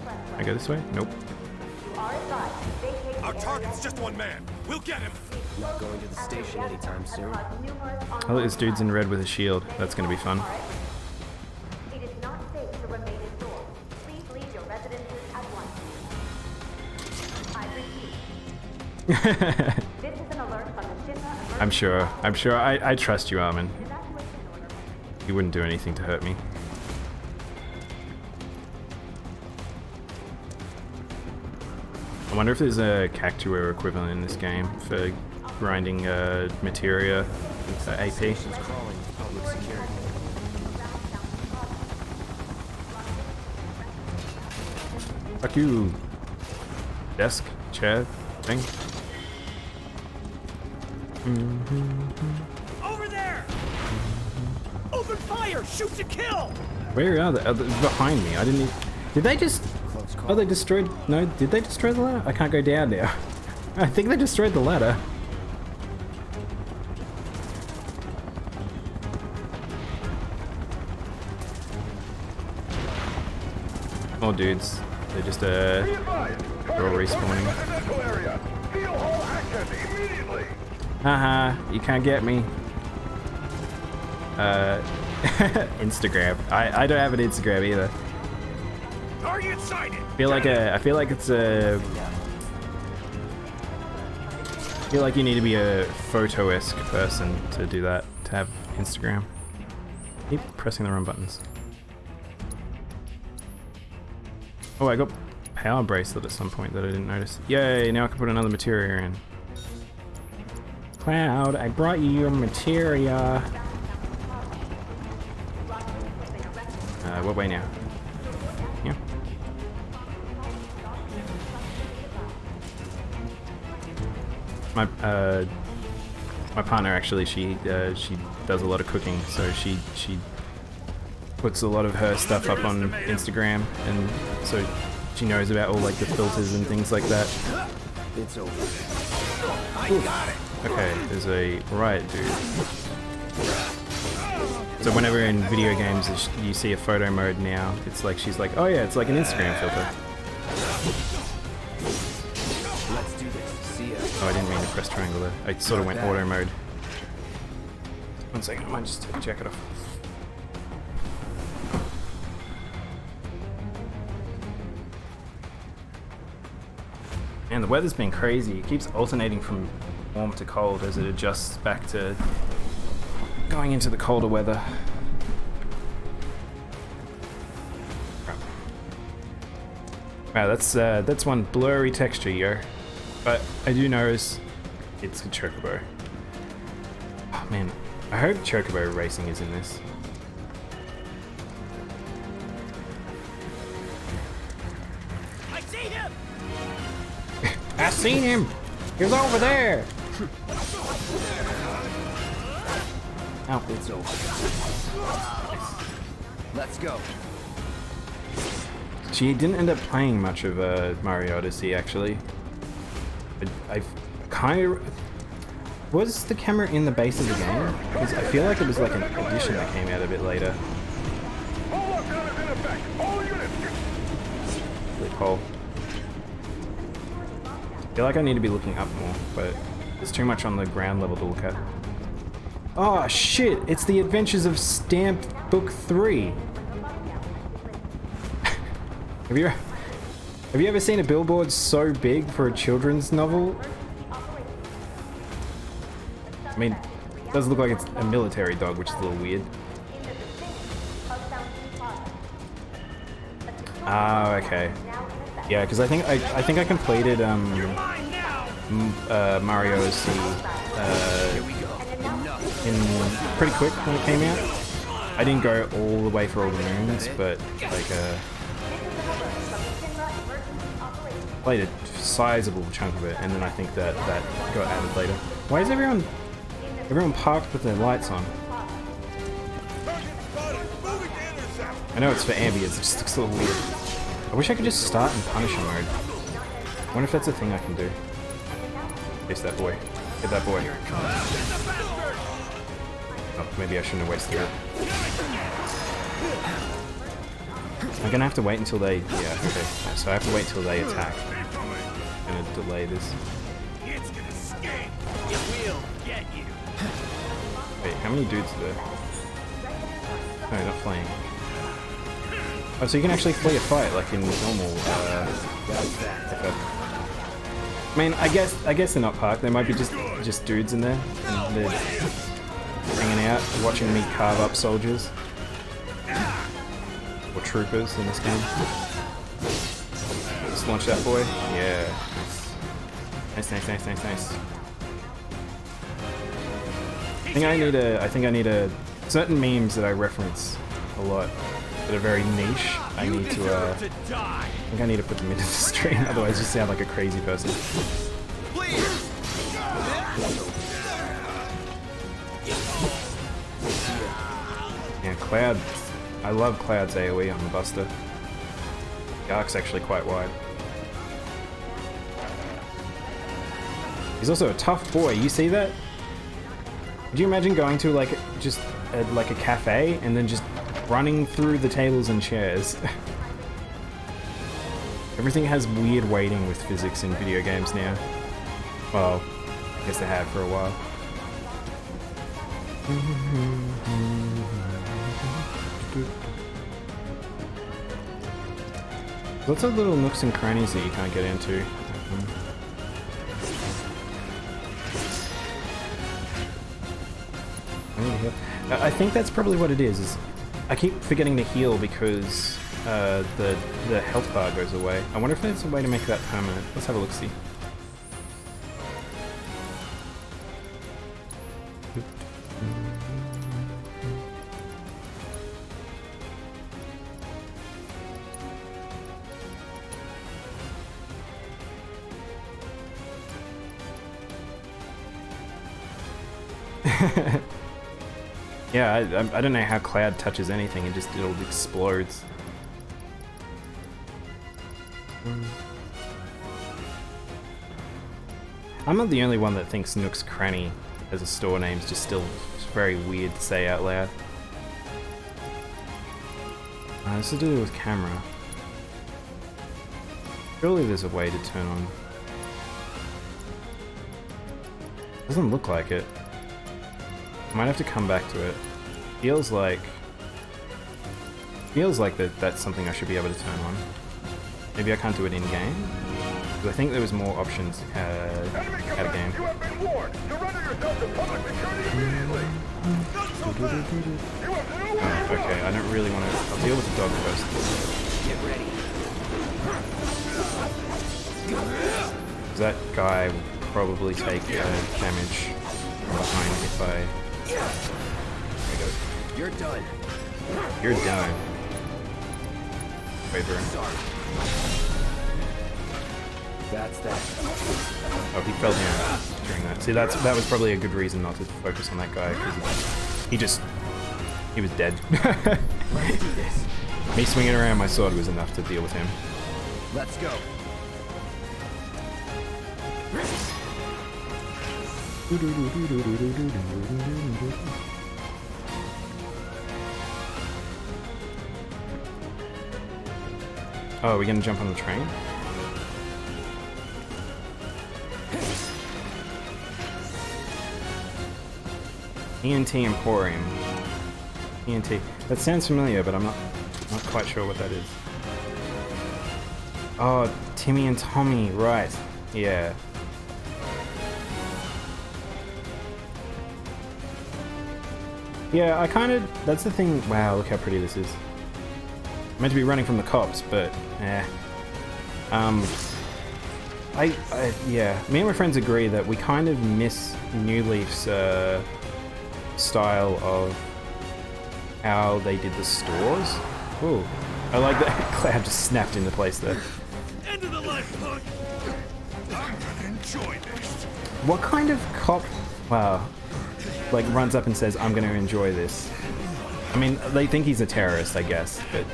Can I go this way? Nope. Our target's just one man. We'll get him. Not going to the station anytime soon. Oh, look, this dude's in red with a shield. That's gonna be fun. It is not safe to remain indoors. Please leave your residences at once. I repeat. This is an alert from the Shinra Emergency I'm sure. I trust you, Armin. You wouldn't do anything to hurt me. wonder if there's a cactuar equivalent in this game for grinding materia AP. Fuck you. Desk, chair, thing. Over there! Open fire! Shoot to kill! Where are they? Behind me. I didn't even... Did they just... Oh, they destroyed... No, did they destroy the ladder? I can't go down now. I think they destroyed the ladder. Oh, dudes. They're just, they're all respawning. Haha, you can't get me. Instagram. I don't have an Instagram either. Target sighted. I feel like it's a... I feel like you need to be a photo-esque person to do that, to have Instagram. Keep pressing the wrong buttons. Oh, I got power bracelet at some point that I didn't notice. Yay, now I can put another materia in. Cloud, I brought you your materia. What way now? Yeah. My partner actually, she does a lot of cooking, so she puts a lot of her stuff up on Instagram, and so she knows about all like the filters and things like that. It's over. I got it. Okay, there's a riot dude. So whenever in video games you see a photo mode now, it's like she's like, oh yeah, it's like an Instagram filter. Let's do this. See ya. Oh, I didn't mean to press triangle there. I sort of went auto mode. 1 second, I might just take the jacket off. Man, the weather's been crazy. It keeps alternating from warm to cold as it adjusts back to going into the colder weather. Wow, that's one blurry texture, yo. But I do notice it's a chocobo. Oh man, I hope chocobo racing is in this. I see him! I seen him! He was over there! Ow. It's over. Let's go. She didn't end up playing much of Mario Odyssey, actually. I kind of... Was the camera in the base of the game? Because I feel like it was like an addition that came out a bit later. Loophole. I feel like I need to be looking up more, but there's too much on the ground level to look at. Oh shit! It's the Adventures of Stamp Book 3! Have you ever seen a billboard so big for a children's novel? I mean, it does look like it's a military dog, which is a little weird. Ah, okay. Yeah, because I think I completed Mario Odyssey in pretty quick when it came out. I didn't go all the way for all the moons, but like played a sizable chunk of it, and then I think that got added later. Why is everyone parked with their lights on? I know it's for ambience, it just looks a little weird. I wish I could just start in Punisher mode. I wonder if that's a thing I can do. Chase that boy. Get that boy. Oh, maybe I shouldn't have wasted it. I'm gonna have to wait until they... Yeah, okay. So I have to wait until they attack. I'm gonna delay this. It's gonna escape. It will get you. Wait, how many dudes are there? No, not fleeing. Oh, so you can actually flee a fight like in normal. Okay. I mean, I guess they're not parked. There might be just dudes in there, and they're hanging out, watching me carve up soldiers or troopers in this game. Just launch that boy. Yeah. Nice, nice, nice, nice, nice. I think I need a certain memes that I reference a lot that are very niche. I need to I think I need to put them into the stream, otherwise I just sound like a crazy person. Yeah, Cloud. I love Cloud's AoE on the Buster. The arc's actually quite wide. He's also a tough boy. You see that? Could you imagine going to like just like a cafe and then just running through the tables and chairs? Everything has weird weighting with physics in video games now. Well, I guess they have for a while. Lots of little nooks and crannies that you can't get into. I think that's probably what it is I keep forgetting to heal because the health bar goes away. I wonder if there's a way to make that permanent. Let's have a look-see. Yeah, I don't know how Cloud touches anything, it all explodes. I'm not the only one that thinks Nook's Cranny as a store name is just still very weird to say out loud. This is to do with camera. Surely there's a way to turn on. Doesn't look like it. Might have to come back to it. Feels like that's something I should be able to turn on. Maybe I can't do it in game. Because I think there was more options at a game. Oh, okay, I don't really want to. I'll deal with the dog first. Get ready. That guy will probably take damage from behind if I. There he goes. You're done. You're done. Wait for him. That's that. Oh, he fell down during that. See, that was probably a good reason not to focus on that guy, because he was dead. Let's do this. Me swinging around my sword was enough to deal with him. Let's go. Oh, are we gonna jump on the train? ENT Emporium. ENT. That sounds familiar, but I'm not quite sure what that is. Oh, Timmy and Tommy, right. Yeah. Yeah, I kind of... That's the thing... Wow, look how pretty this is. I'm meant to be running from the cops, but... eh. Yeah, me and my friends agree that we kind of miss New Leaf's style of how they did the stores. Ooh, I like that. Cloud just snapped into place there. End of the life, punk. I'm gonna enjoy this. What kind of cop, wow, like runs up and says, "I'm gonna enjoy this"? I mean, they think he's a terrorist, I guess, but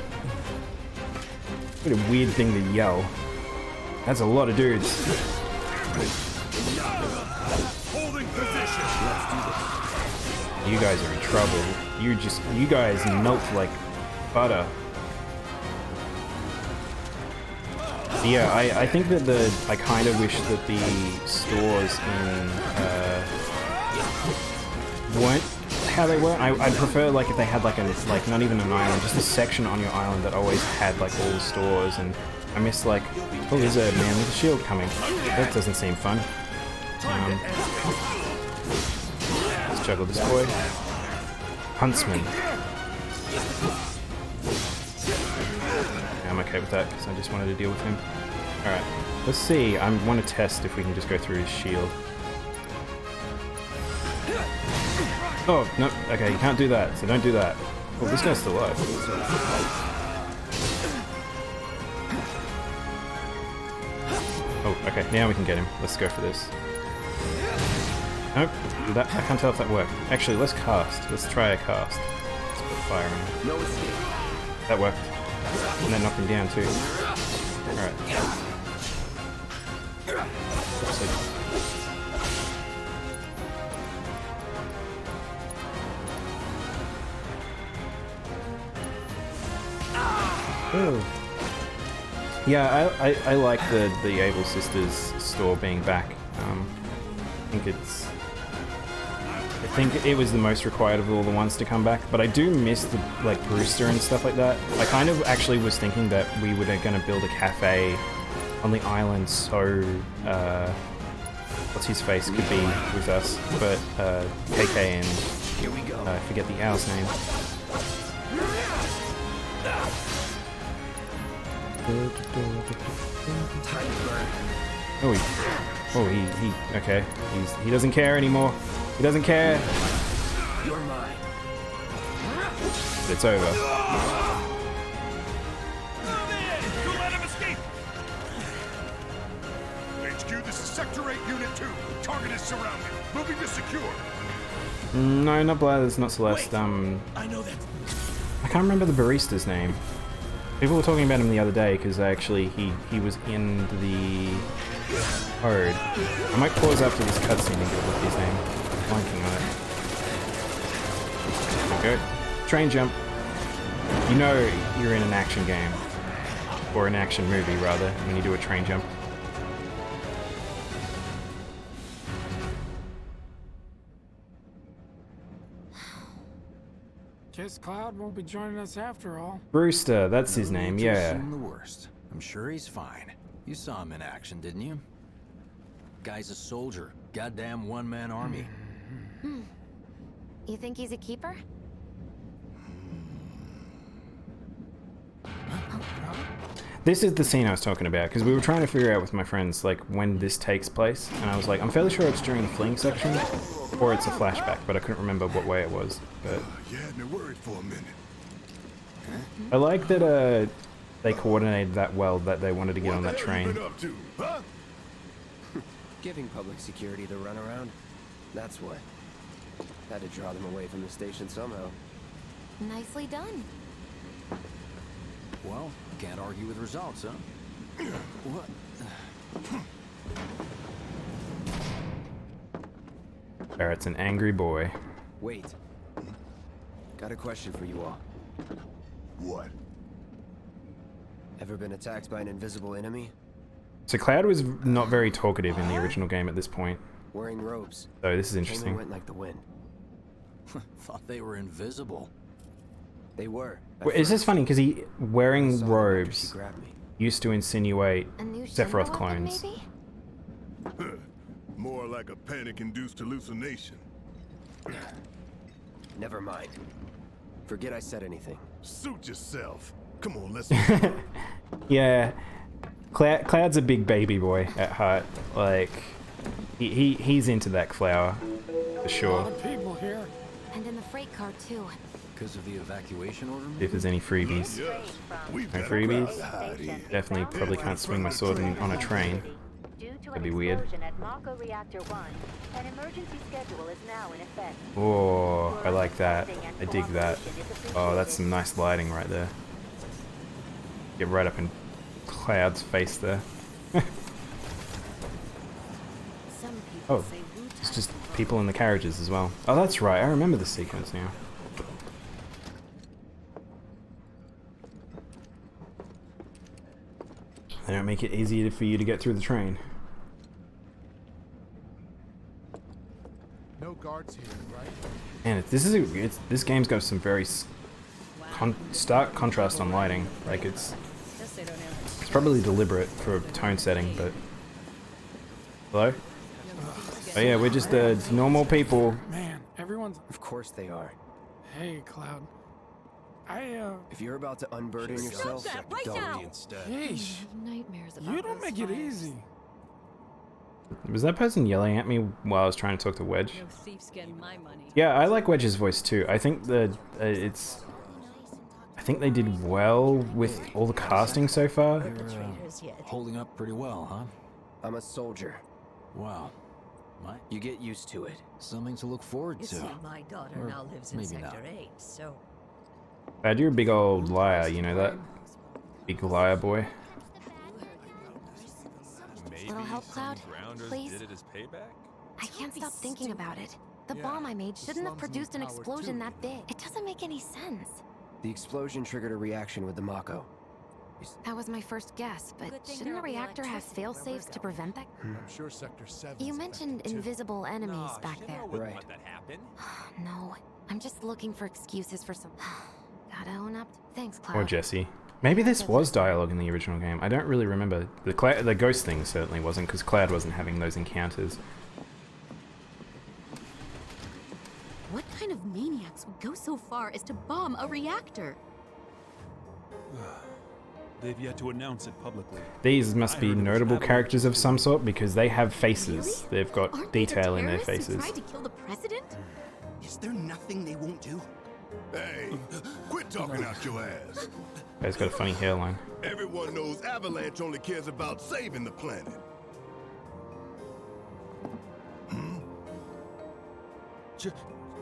what a weird thing to yell. That's a lot of dudes. Holding position. Let's do this. You guys are in trouble. You guys melt like butter. So yeah, I think that I kind of wish that the stores in weren't how they were. I prefer like if they had like not even an island, just a section on your island that always had like all the stores. And I miss like, oh, there's a man with a shield coming. That doesn't seem fun. Let's juggle this boy. Huntsman. Yeah, I'm okay with that because I just wanted to deal with him. Alright, let's see. I want to test if we can just go through his shield. Oh, no. Okay, you can't do that, so don't do that. Oh, this guy's still alive. Oh, okay, now we can get him. Let's go for this. Nope, that, I can't tell if that worked. Actually, let's cast. Let's try a cast. Let's put fire in. No escape. That worked. And then knock him down too. Alright. Oh. Yeah, I like the Able Sisters store being back. I think it was the most required of all the ones to come back, but I do miss the like Brewster and stuff like that. I kind of actually was thinking that we were going to build a cafe on the island so what's his face could be with us, but KK and Here we go. I forget the owl's name. Okay. He doesn't care anymore. He doesn't care. You're mine. But it's over. Don't let him escape! HQ, this is Sector 8, Unit 2. Target is surrounded. Moving to secure. No, not Blathers, not Celeste. I know that. I can't remember the barista's name. People were talking about him the other day because actually he was in the code. I might pause after this cutscene and get a look at his name. Blanking on it. There we go. Train jump. You know you're in an action game. Or an action movie, rather, when you do a train jump. Guess Cloud won't be joining us after all. Brewster, that's his No name, need to yeah. assume the worst. I'm sure he's fine. You saw him in action, didn't you? Guy's a soldier. Goddamn one-man army. You think he's a keeper? This is the scene I was talking about, because we were trying to figure out with my friends, like, when this takes place, and I was like, I'm fairly sure it's during the fleeing section, or it's a flashback, but I couldn't remember what way it was, but... You had me worried for a minute. I like that, they coordinated that well, that they wanted to get on that train. What the hell you been up to, huh? Giving public security the runaround. That's what. Had to draw them away from the station somehow. Nicely done. Well, can't argue with results, huh? What? Barrett's an angry boy. Wait. Got a question for you all. What? Ever been attacked by an invisible enemy? So Cloud was not very talkative in the original game at this point. Wearing robes. So this is Came and interesting. went like the wind. Thought they were invisible. They were. Well, it's just funny because he wearing Saw them after she robes grabbed me. used to insinuate A new Sephiroth Shinra clones. weapon, maybe? More like a panic-induced hallucination. Never mind. Forget I said anything. Suit yourself. Come on, let's... Yeah, Cloud's a big baby boy at heart. Like, he's into that flower for A lot sure. of people here. And in the freight car, too. Because of the evacuation order? If there's any freebies, Yes, we've no got a crowd freebies. to hide here. Definitely probably can't swing my sword on a train. That'd be weird. At Mako Reactor 1, an emergency schedule is now in effect. Oh, I like that. I dig that. Oh, that's some nice lighting right there. Get right up in Cloud's face there. Some people Oh, say Wu it's just people in the carriages as well. Oh, that's right. I remember the sequence now. They don't make it easier for you to get through the train. No guards here, right? And this game's got some very stark contrast on lighting. Like it's probably deliberate for tone setting, but hello. Oh yeah, we're just normal people. Man, everyone's... Of course they are. Hey, Cloud. If you're about to unburden yourself, that right don't. now! Yeesh. Nightmares about You don't those make it fires. easy. Was that person yelling at me while I was trying to talk to Wedge? No thief's getting my money. Yeah, I like Wedge's voice too. I think that I think they did well with all the casting so far. Holding up pretty well, huh? I'm a soldier. Wow. You get used to it. Something to look forward You to. see, my daughter Or now lives in maybe Sector not. 8, so... Bad, you're a big old liar, you know that? Big liar boy. Little help, Cloud? Please? I can't stop thinking about it. The bomb I made shouldn't have produced an explosion that big. It doesn't make any sense. The explosion triggered a reaction with the Mako. That was my first guess, but Good thing shouldn't a there'll be reactor have electricity where we're fail-safes to going. prevent that? I'm sure Sector 7. You mentioned invisible enemies back there. Right. No, I'm just looking for excuses for some... Gotta own up. Thanks, Cloud. Or Jesse. Maybe this was dialogue in the original game. I don't really remember. The ghost thing certainly wasn't, because Cloud wasn't having those encounters. What kind of maniacs would go so far as to bomb a reactor? They've yet to announce it publicly. These must be notable characters of some sort because they have faces. Really? They've got Aren't they the detail in their terrorists who faces. tried to kill the president? Is there nothing they won't do? Hey, quit talking out your ass. Guy's got a funny hairline. Everyone knows Avalanche only cares about saving the planet.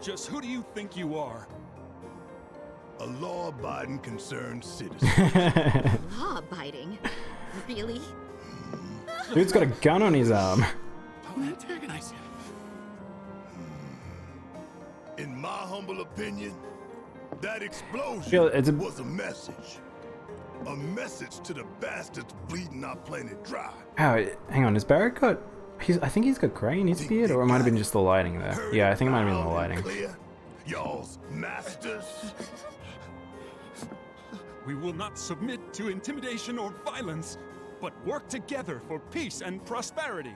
Just who do you think you are? A law-abiding, concerned citizen. Law-abiding? Really? Dude's got a gun on his arm. Don't antagonize him. In my humble opinion, that explosion was a message. A message to the bastards bleeding our planet dry. Oh, hang on. Has Barrett got... I think he's got grey in his beard, or it might have been just the lighting there. Yeah, I think it might have been the lighting. Clear. Y'all's masters. We will not submit to intimidation or violence, but work together for peace and prosperity.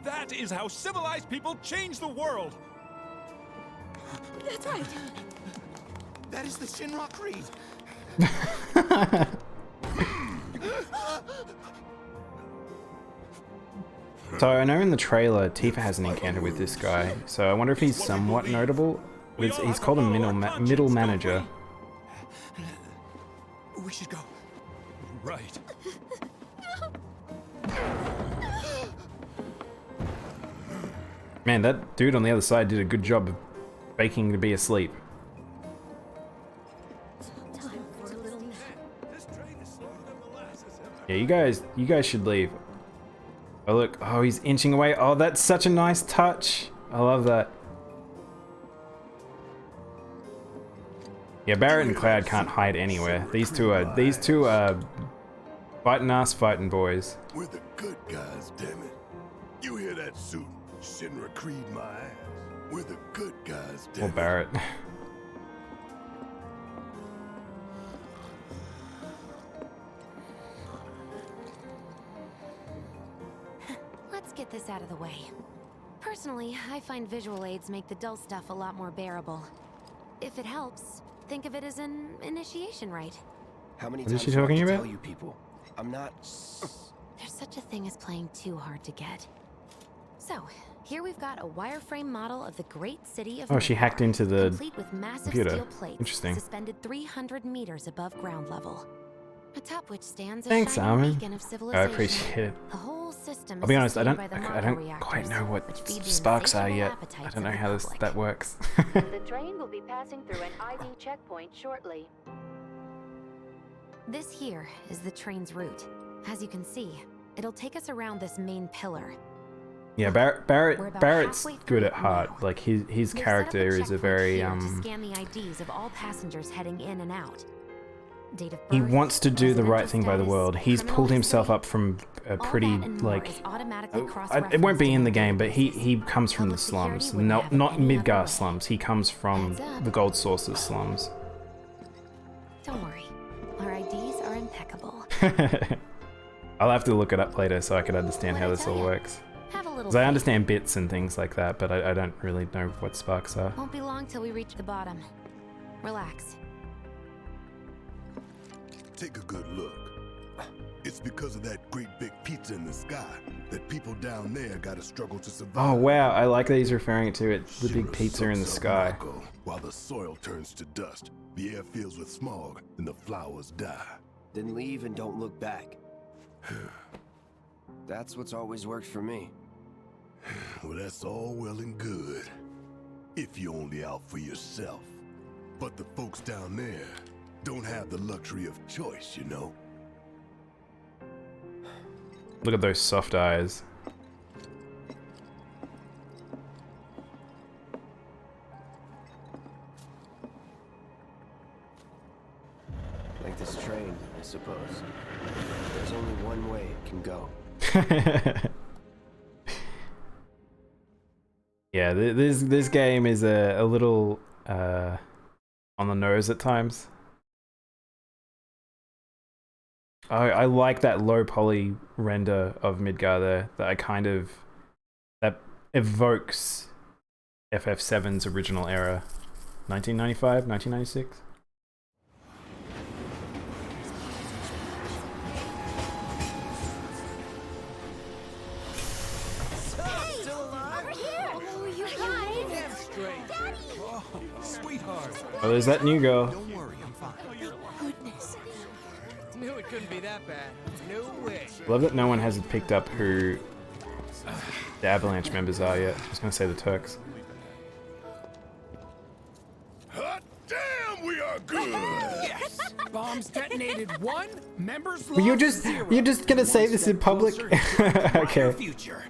That is how civilized people change the world. That's right. That is the Shinra Creed. So I know in the trailer Tifa has an encounter with this guy, so I wonder if he's somewhat notable. He's called a middle manager. We should go. Right. Man, that dude on the other side did a good job of faking to be asleep. Time for a little nap. Yeah, you guys should leave. Oh look, oh he's inching away. Oh, that's such a nice touch. I love that. Yeah, Barrett and Cloud can't hide anywhere. These two are fighting boys. We're the good guys, damn it. You hear that suit? Shinra Creed my ass. We're the good guys, damn Or it. Barrett. Let's get this out of the way. Personally, I find visual aids make the dull stuff a lot more bearable. If it helps, think of it as an initiation rite. How many What is times she do I have talking to about? tell you people? I'm not... There's such a thing as playing too hard to get. So, here we've got a wireframe model of the great city of Oh, she hacked into the complete with massive computer. steel plates Interesting. suspended 300 meters above ground level. Atop which stands a Thanks, shining Armin. beacon of I civilization. appreciate it. The whole system I'll be is honest, I sustained don't by the I Mako don't quite reactors, know what which feed the sparks are insatiable yet. I appetites don't know of the how public. that works. The train will be passing through an ID checkpoint shortly. This here is the train's route. As you can see, it'll take us around this main pillar. Yeah, We're about Barrett's halfway through good it at heart. now. Like his We've set up character is a checkpoint very here to scan the IDs of all passengers heading in and out. Date of he birth, wants to do the right residential thing by the status, world. He's criminal pulled himself history. up from a All pretty that and more like is automatically it won't cross-referenced be in the in game, but databases. he comes from the Public security slums, wouldn't not have it not any other Midgar way. slums. He comes from Heads up. the Gold Sources slums. Don't worry, our IDs are impeccable. I'll have to look it up later so I can understand how What'd I this tell all ya? works. Have a little Because I faith. understand bits and things like that, but I don't really know what sparks are. Won't be long till we reach the bottom. Relax. Take a good look. It's because of that great big pizza in the sky that people down there gotta struggle to survive. Oh wow, I like that he's referring to it, the big pizza in the Soaks up sky. Mako. While the soil turns to dust, the air fills with smog, and the flowers die. Then leave and don't look back. That's what's always worked for me. Well, that's all well and good. If you're only out for yourself. But the folks down there don't have the luxury of choice, you know? Look at those soft eyes. Like this train, I suppose. There's only one way it can go. Yeah, this game is a little on the nose at times. I like that low poly render of Midgar there. That evokes FF7's original era, 1995, 1996. Oh, there's that new girl. Don't worry, I'm fine. Goodness. Knew it couldn't be that bad. No way. Love that no one has picked up who the Avalanche members are yet. I was gonna say the Turks. Hot damn, we are good! Yes! Bombs detonated 1, members Well, you're lost just 0. gonna say this in public. Okay. Future.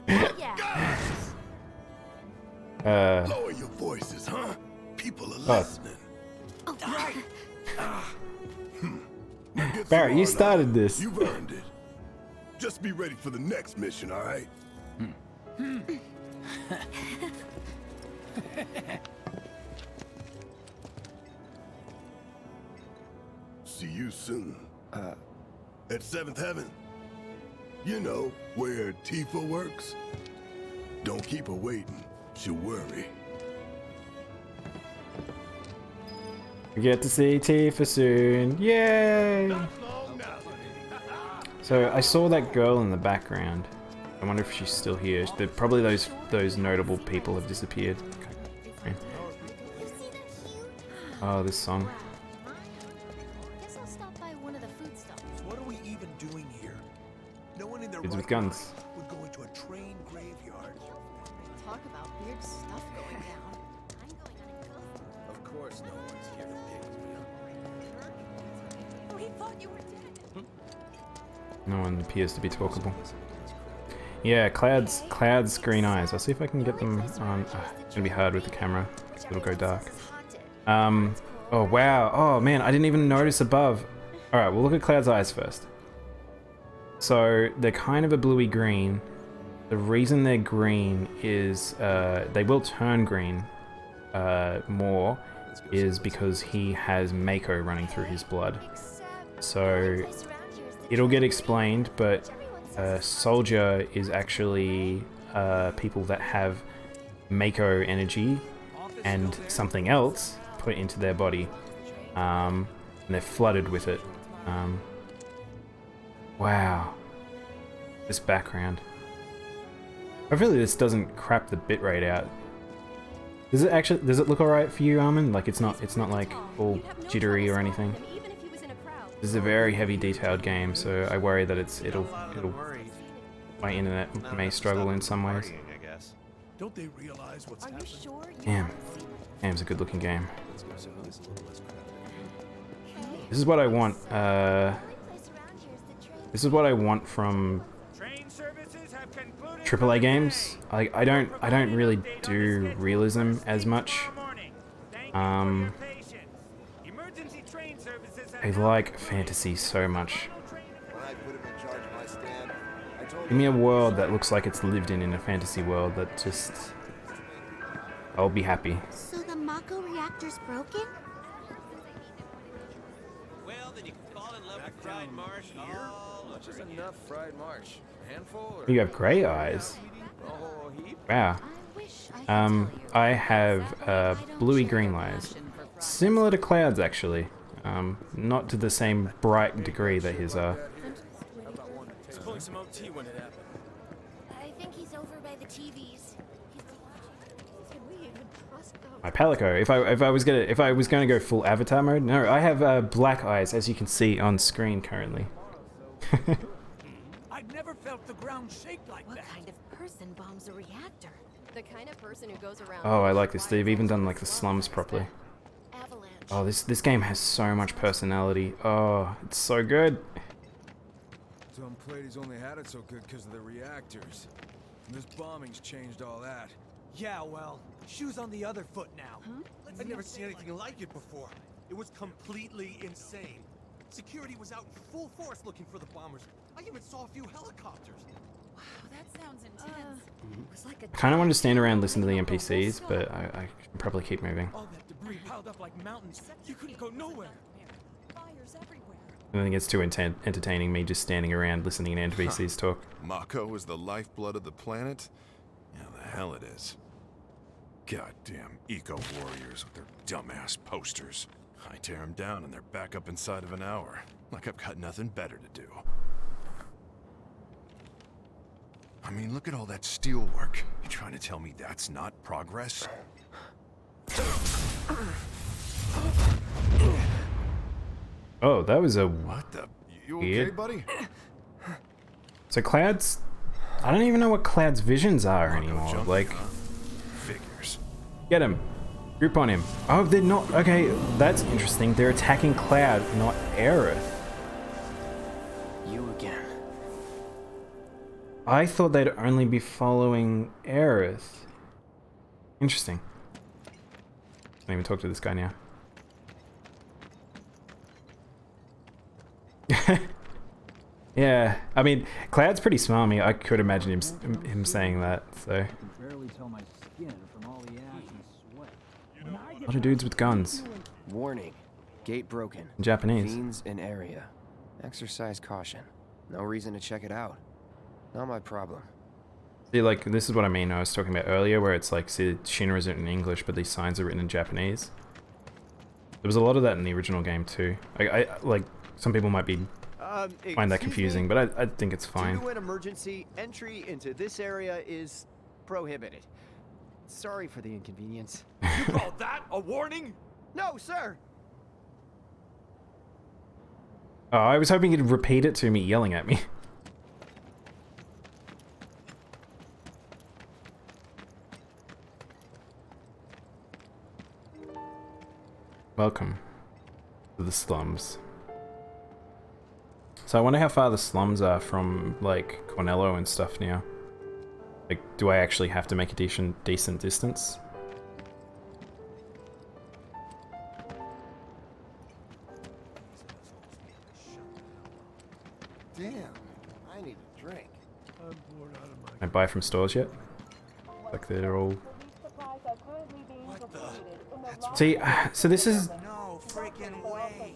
Lower your voices, huh? People are listening. Oh, Right. Barrett, you started this. You've earned it. Just be ready for the next mission, all right? See you soon. At 7th Heaven. You know, where Tifa works. Don't keep her waiting. She'll worry. We get to see Tifa soon. Yay! So I saw that girl in the background. I wonder if she's still here. Probably those notable people have disappeared. Okay. Oh, this song. Guess I'll stop by one of the food stalls. What are we even doing here? No one in their Dudes right with guns. mind would go into a train graveyard. Talk about weird stuff going down. Of course, no one's here to pick me up. We thought you were dead. No one appears to be talkable. Yeah, Cloud's green eyes. I'll see if I can get them on. It's gonna be hard with the camera. It'll go dark. Oh wow. Oh man, I didn't even notice above. All right, we'll look at Cloud's eyes first. So they're kind of a bluey green. The reason they're green is they will turn green more is because he has Mako running through his blood. So it'll get explained, but Soldier is actually people that have Mako energy and something else put into their body, and they're flooded with it. Wow, this background. Hopefully this doesn't crap the bitrate out. Does it look alright for you, Armin? Like it's not like all jittery or anything. This is a very heavy detailed game, so I worry that my internet may struggle in some ways. Don't they realize what's happening? Damn. Game's a good looking game. This is what I want, this is what I want from AAA games. I don't really do realism as much. I like fantasy so much. Give me a world that looks like it's lived in a fantasy world that just... I'll be happy. So the Mako reactor's broken? Well, then you can fall in love with fried marsh all Much is enough fried marsh. A handful or... You have grey eyes. Wow. I have bluey green eyes. Similar to Cloud's actually. Not to the same bright degree that his are. He's pulling some OT when it happened. I think he's over by the TVs. Can we even trust those? My Palico. If I was gonna go full Avatar mode, no, I have black eyes, as you can see on screen currently. I've never felt the ground shake like What that. kind of person bombs a reactor? The kind of person who goes around. Oh, I like this. They've even done like the slums properly. Avalanche. Oh, this game has so much personality. Oh, it's so good. Tom Plady's only had it so good because of the reactors. And this bombing's changed all that. Yeah, well, shoes on the other foot now. I've never seen anything like it before. It was completely insane. Security was out in full force looking for the bombers. I even saw a few helicopters. Wow, that sounds intense. It was like a I kind of want to stand around and listen to the NPCs, but I should probably keep moving. All that debris piled up like mountains. You couldn't go nowhere. fires everywhere. I don't think it's too entertaining me just standing around listening to NPCs talk. Mako is the lifeblood of the planet? Yeah, the hell it is. Goddamn eco-warriors with their dumbass posters. I tear them down and they're back up inside of an hour. Like I've got nothing better to do. I mean, look at all that steel work. You trying to tell me that's not progress? Oh, that was a What the? You okay, weird. buddy? So Cloud's... I don't even know what Cloud's visions are Mako anymore. jumping, Like, huh? Figures. get him. Group on him. Oh, they're not... Okay, that's interesting. They're attacking Cloud, not Aerith. You again. I thought they'd only be following Aerith. Interesting. Can't even talk to this guy now. Yeah, I mean, Cloud's pretty smarmy. I could imagine him saying that, so... I can barely tell my skin from all the ash and sweat. A lot of dudes with guns. Warning. Gate broken. In Japanese. Fiends in area. Exercise caution. No reason to check it out. Not my problem. See, like, this is what I mean I was talking about earlier, where it's like, see, Shinra's written in English, but these signs are written in Japanese. There was a lot of that in the original game, too. Like, some people might be find that confusing, but I think it's fine. Due to an emergency, entry into this area is prohibited. Sorry for the inconvenience. You call that a warning? No, sir! Oh, I was hoping you'd repeat it to me, yelling at me. Welcome to the slums. So I wonder how far the slums are from, like, Cornello and stuff now. Like, do I actually have to make a decent distance? Damn, I need a drink. I'm bored out of my... Can I buy from stores yet? Like, they're all... See, so this is... No freaking way.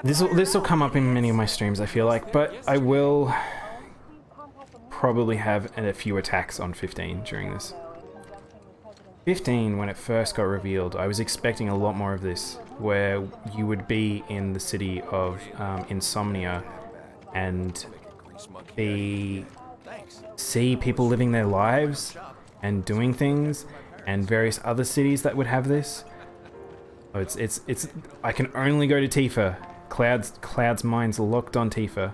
This will come up in many of my streams, I feel like, but I will probably have a few attacks on 15 during this. 15, when it first got revealed, I was expecting a lot more of this, where you would be in the city of Insomnia and see people living their lives and doing things, and various other cities that would have this. Oh, it's I can only go to Tifa. Cloud's mind's locked on Tifa.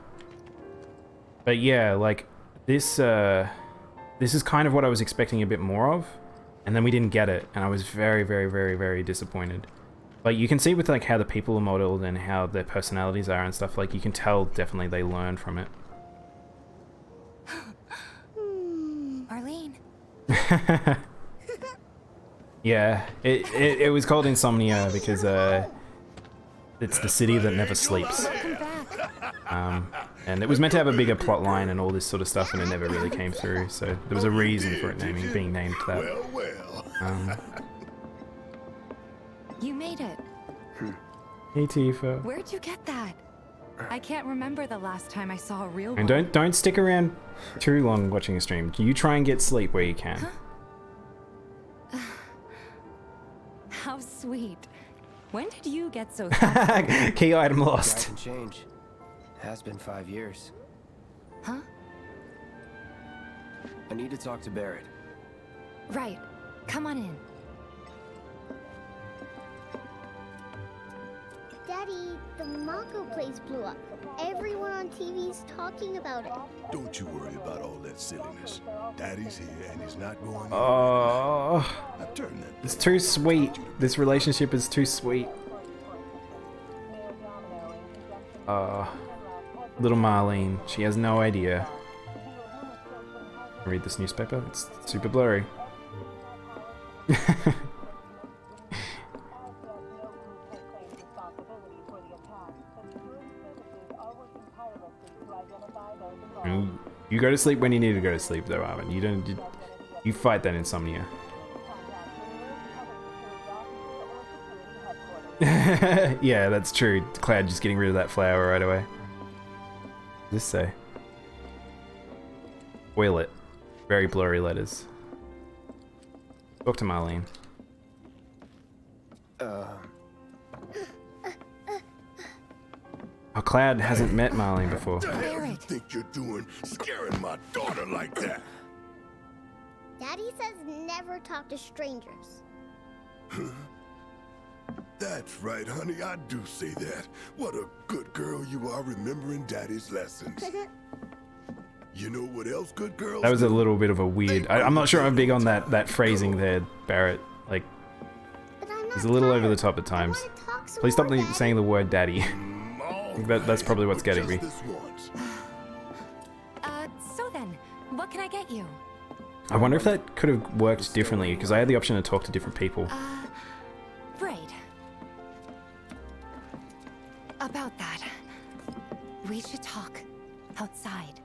But yeah, like this is kind of what I was expecting a bit more of, and then we didn't get it, and I was very, very, very, very disappointed. Like, you can see with like how the people are modeled and how their personalities are and stuff, like you can tell definitely they learn from it. Arlene. Yeah, it was called Insomnia because it's the city that never sleeps. And it was meant to have a bigger plot line and all this sort of stuff, and it never really came through. So there was a reason for it being named that. You made it. Hey Tifa. Where'd you get that? I can't remember the last time I saw a real And one. don't stick around too long watching a stream. You try and get sleep where you can. How sweet. When did you get so Key item Guy lost. can change. Has been 5 years. Huh? I need to talk to Barrett. Right. Come on in. Daddy, the Mako place blew up. Everyone on TV's talking about it. Don't you worry about all that silliness. Daddy's here and he's not going Oh, I turned that. it's too sweet. This relationship is too sweet. Little Marlene, she has no idea. Read this newspaper. It's super blurry. You go to sleep when you need to go to sleep, though, Arvin. You fight that insomnia. Yeah, that's true. Cloud just getting rid of that flower right away. What does this say? Oil it. Very blurry letters. Talk to Marlene. Oh, Cloud hasn't met Marlene before. What the hell you think you're doing, scaring my daughter like that? Daddy says never talk to strangers. That's right, honey. I do say that. What a good girl you are, remembering Daddy's lessons. You know what else good girls That was a do? little bit of a weird... I'm not sure I'm big on that phrasing there, Barrett. Like, he's a little over the top at times. Please stop saying the word daddy. That's probably what's getting me. So then, what can I get you? I wonder if that could have worked differently, because I had the option to talk to different people. Right. About that, we should talk outside.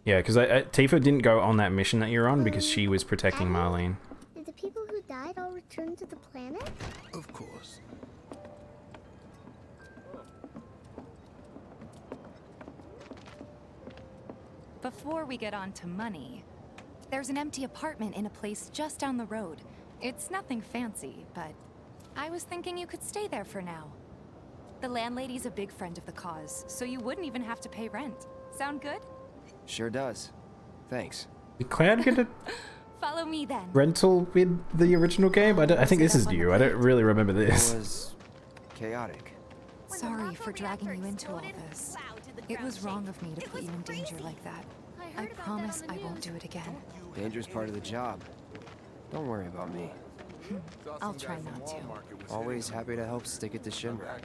Yeah, because Tifa didn't go on that mission that you're on because she was protecting Marlene. Did the people who died all return to the planet? Of course. Before we get on to money, there's an empty apartment in a place just down the road. It's nothing fancy, but I was thinking you could stay there for now. The landlady's a big friend of the cause, so you wouldn't even have to pay rent. Sound good? Sure does. Thanks. Did Cloud get a Follow me then. rental with the original game? I think this is new. I don't really remember It this. was chaotic. Sorry for dragging you into all this. It was wrong of me to put you in danger like that. I promise I won't do it again. Dangerous part of the job. Don't worry about me. I'll try not to. Always happy to help stick it to Shinra.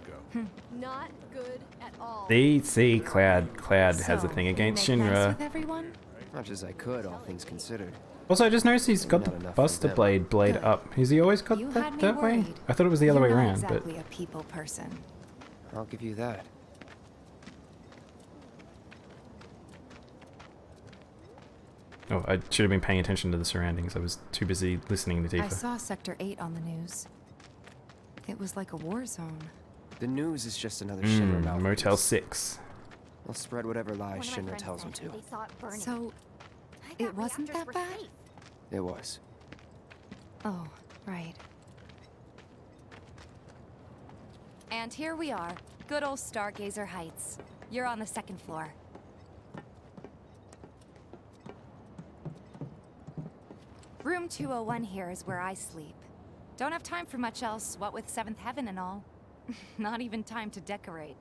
Not good at all. See, Cloud has a thing against Shinra. With everyone? Much as I could, all things considered. Also, I just noticed he's got the Not enough Buster from them. blade up. Has he always got You had me that way? worried. I thought it was the other way You're not around, but exactly a people person. I'll give you that. oh, I should have been paying attention to the surroundings. I was too busy listening to I Tifa. saw Sector 8 on the news. It was like a war zone. The news is just another Shinra mouthpiece. Motel 6. They'll spread whatever lies Shinra tells them to. So, it wasn't that bad? It was. Oh, right. And here we are, good old Stargazer Heights. You're on the second floor. Room 201 here is where I sleep. Don't have time for much else, what with 7th Heaven and all. Not even time to decorate.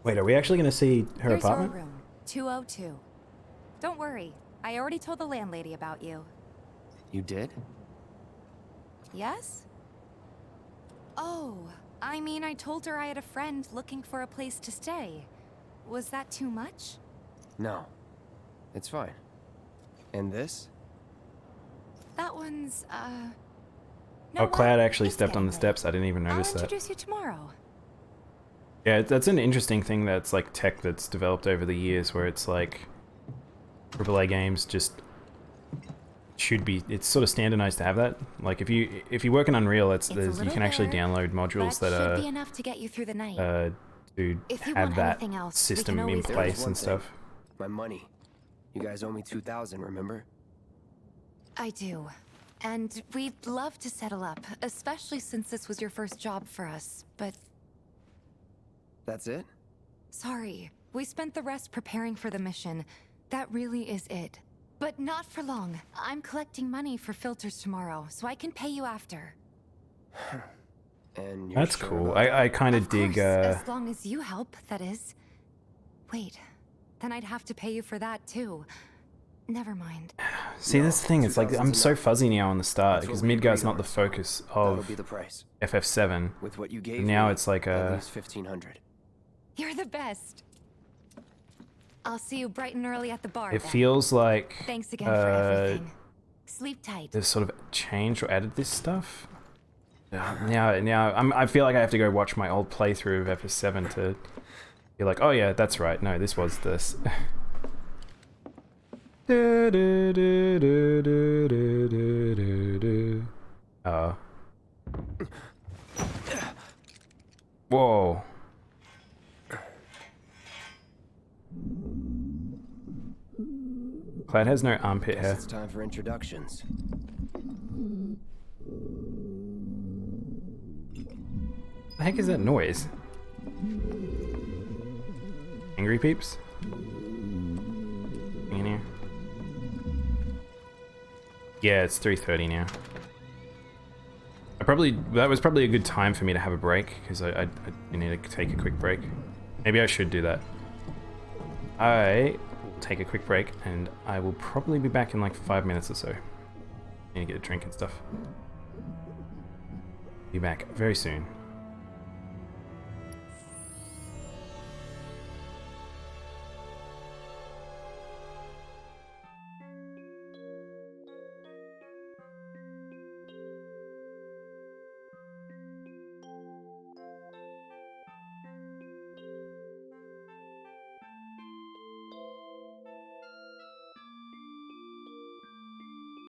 Wait, are we actually going to see her Here's apartment? your room, 202. Don't worry, I already told the landlady about you. You did? Yes? Oh, I mean, I told her I had a friend looking for a place to stay. Was that too much? No. It's fine. And this? That one's, Oh, Cloud actually stepped on the steps. I didn't even notice I'll that. introduce you tomorrow. Yeah, that's an interesting thing that's like tech that's developed over the years where it's like AAA games just should be, it's sort of standardized to have that. Like if you work in Unreal, you can actually download modules that should be enough to get you through the night. to If you have want that anything else, we system can in always- place There's one and stuff. thing. My money. You guys owe me 2,000, remember? I do. And we'd love to settle up, especially since this was your first job for us, but... That's it? Sorry. We spent the rest preparing for the mission. That really is it. But not for long. I'm collecting money for filters tomorrow, so I can pay you after. And you're That's sure cool. about I kind of dig. As long as you help, that is. Wait, then I'd have to pay you for that too. Never mind. See, that's the thing. It's like I'm so fuzzy now on the start because Midgard's not the focus of be the price. FF7. With what you gave But now me, it's like at a. least 1,500. You're the best. I'll see you bright and early at the bar. It then. feels like. Thanks again for everything. Sleep tight. They've sort of changed or added this stuff. Now I feel like I have to go watch my old playthrough of FF7 to be like, oh yeah, that's right. No, this was this. Whoa. Cloud has no armpit hair. It's time for introductions. What the heck is that noise? Angry peeps? In here? Yeah, it's 3:30 now. That was probably a good time for me to have a break because I need to take a quick break. Maybe I should do that. I will take a quick break and I will probably be back in like 5 minutes or so. Need to get a drink and stuff. Be back very soon.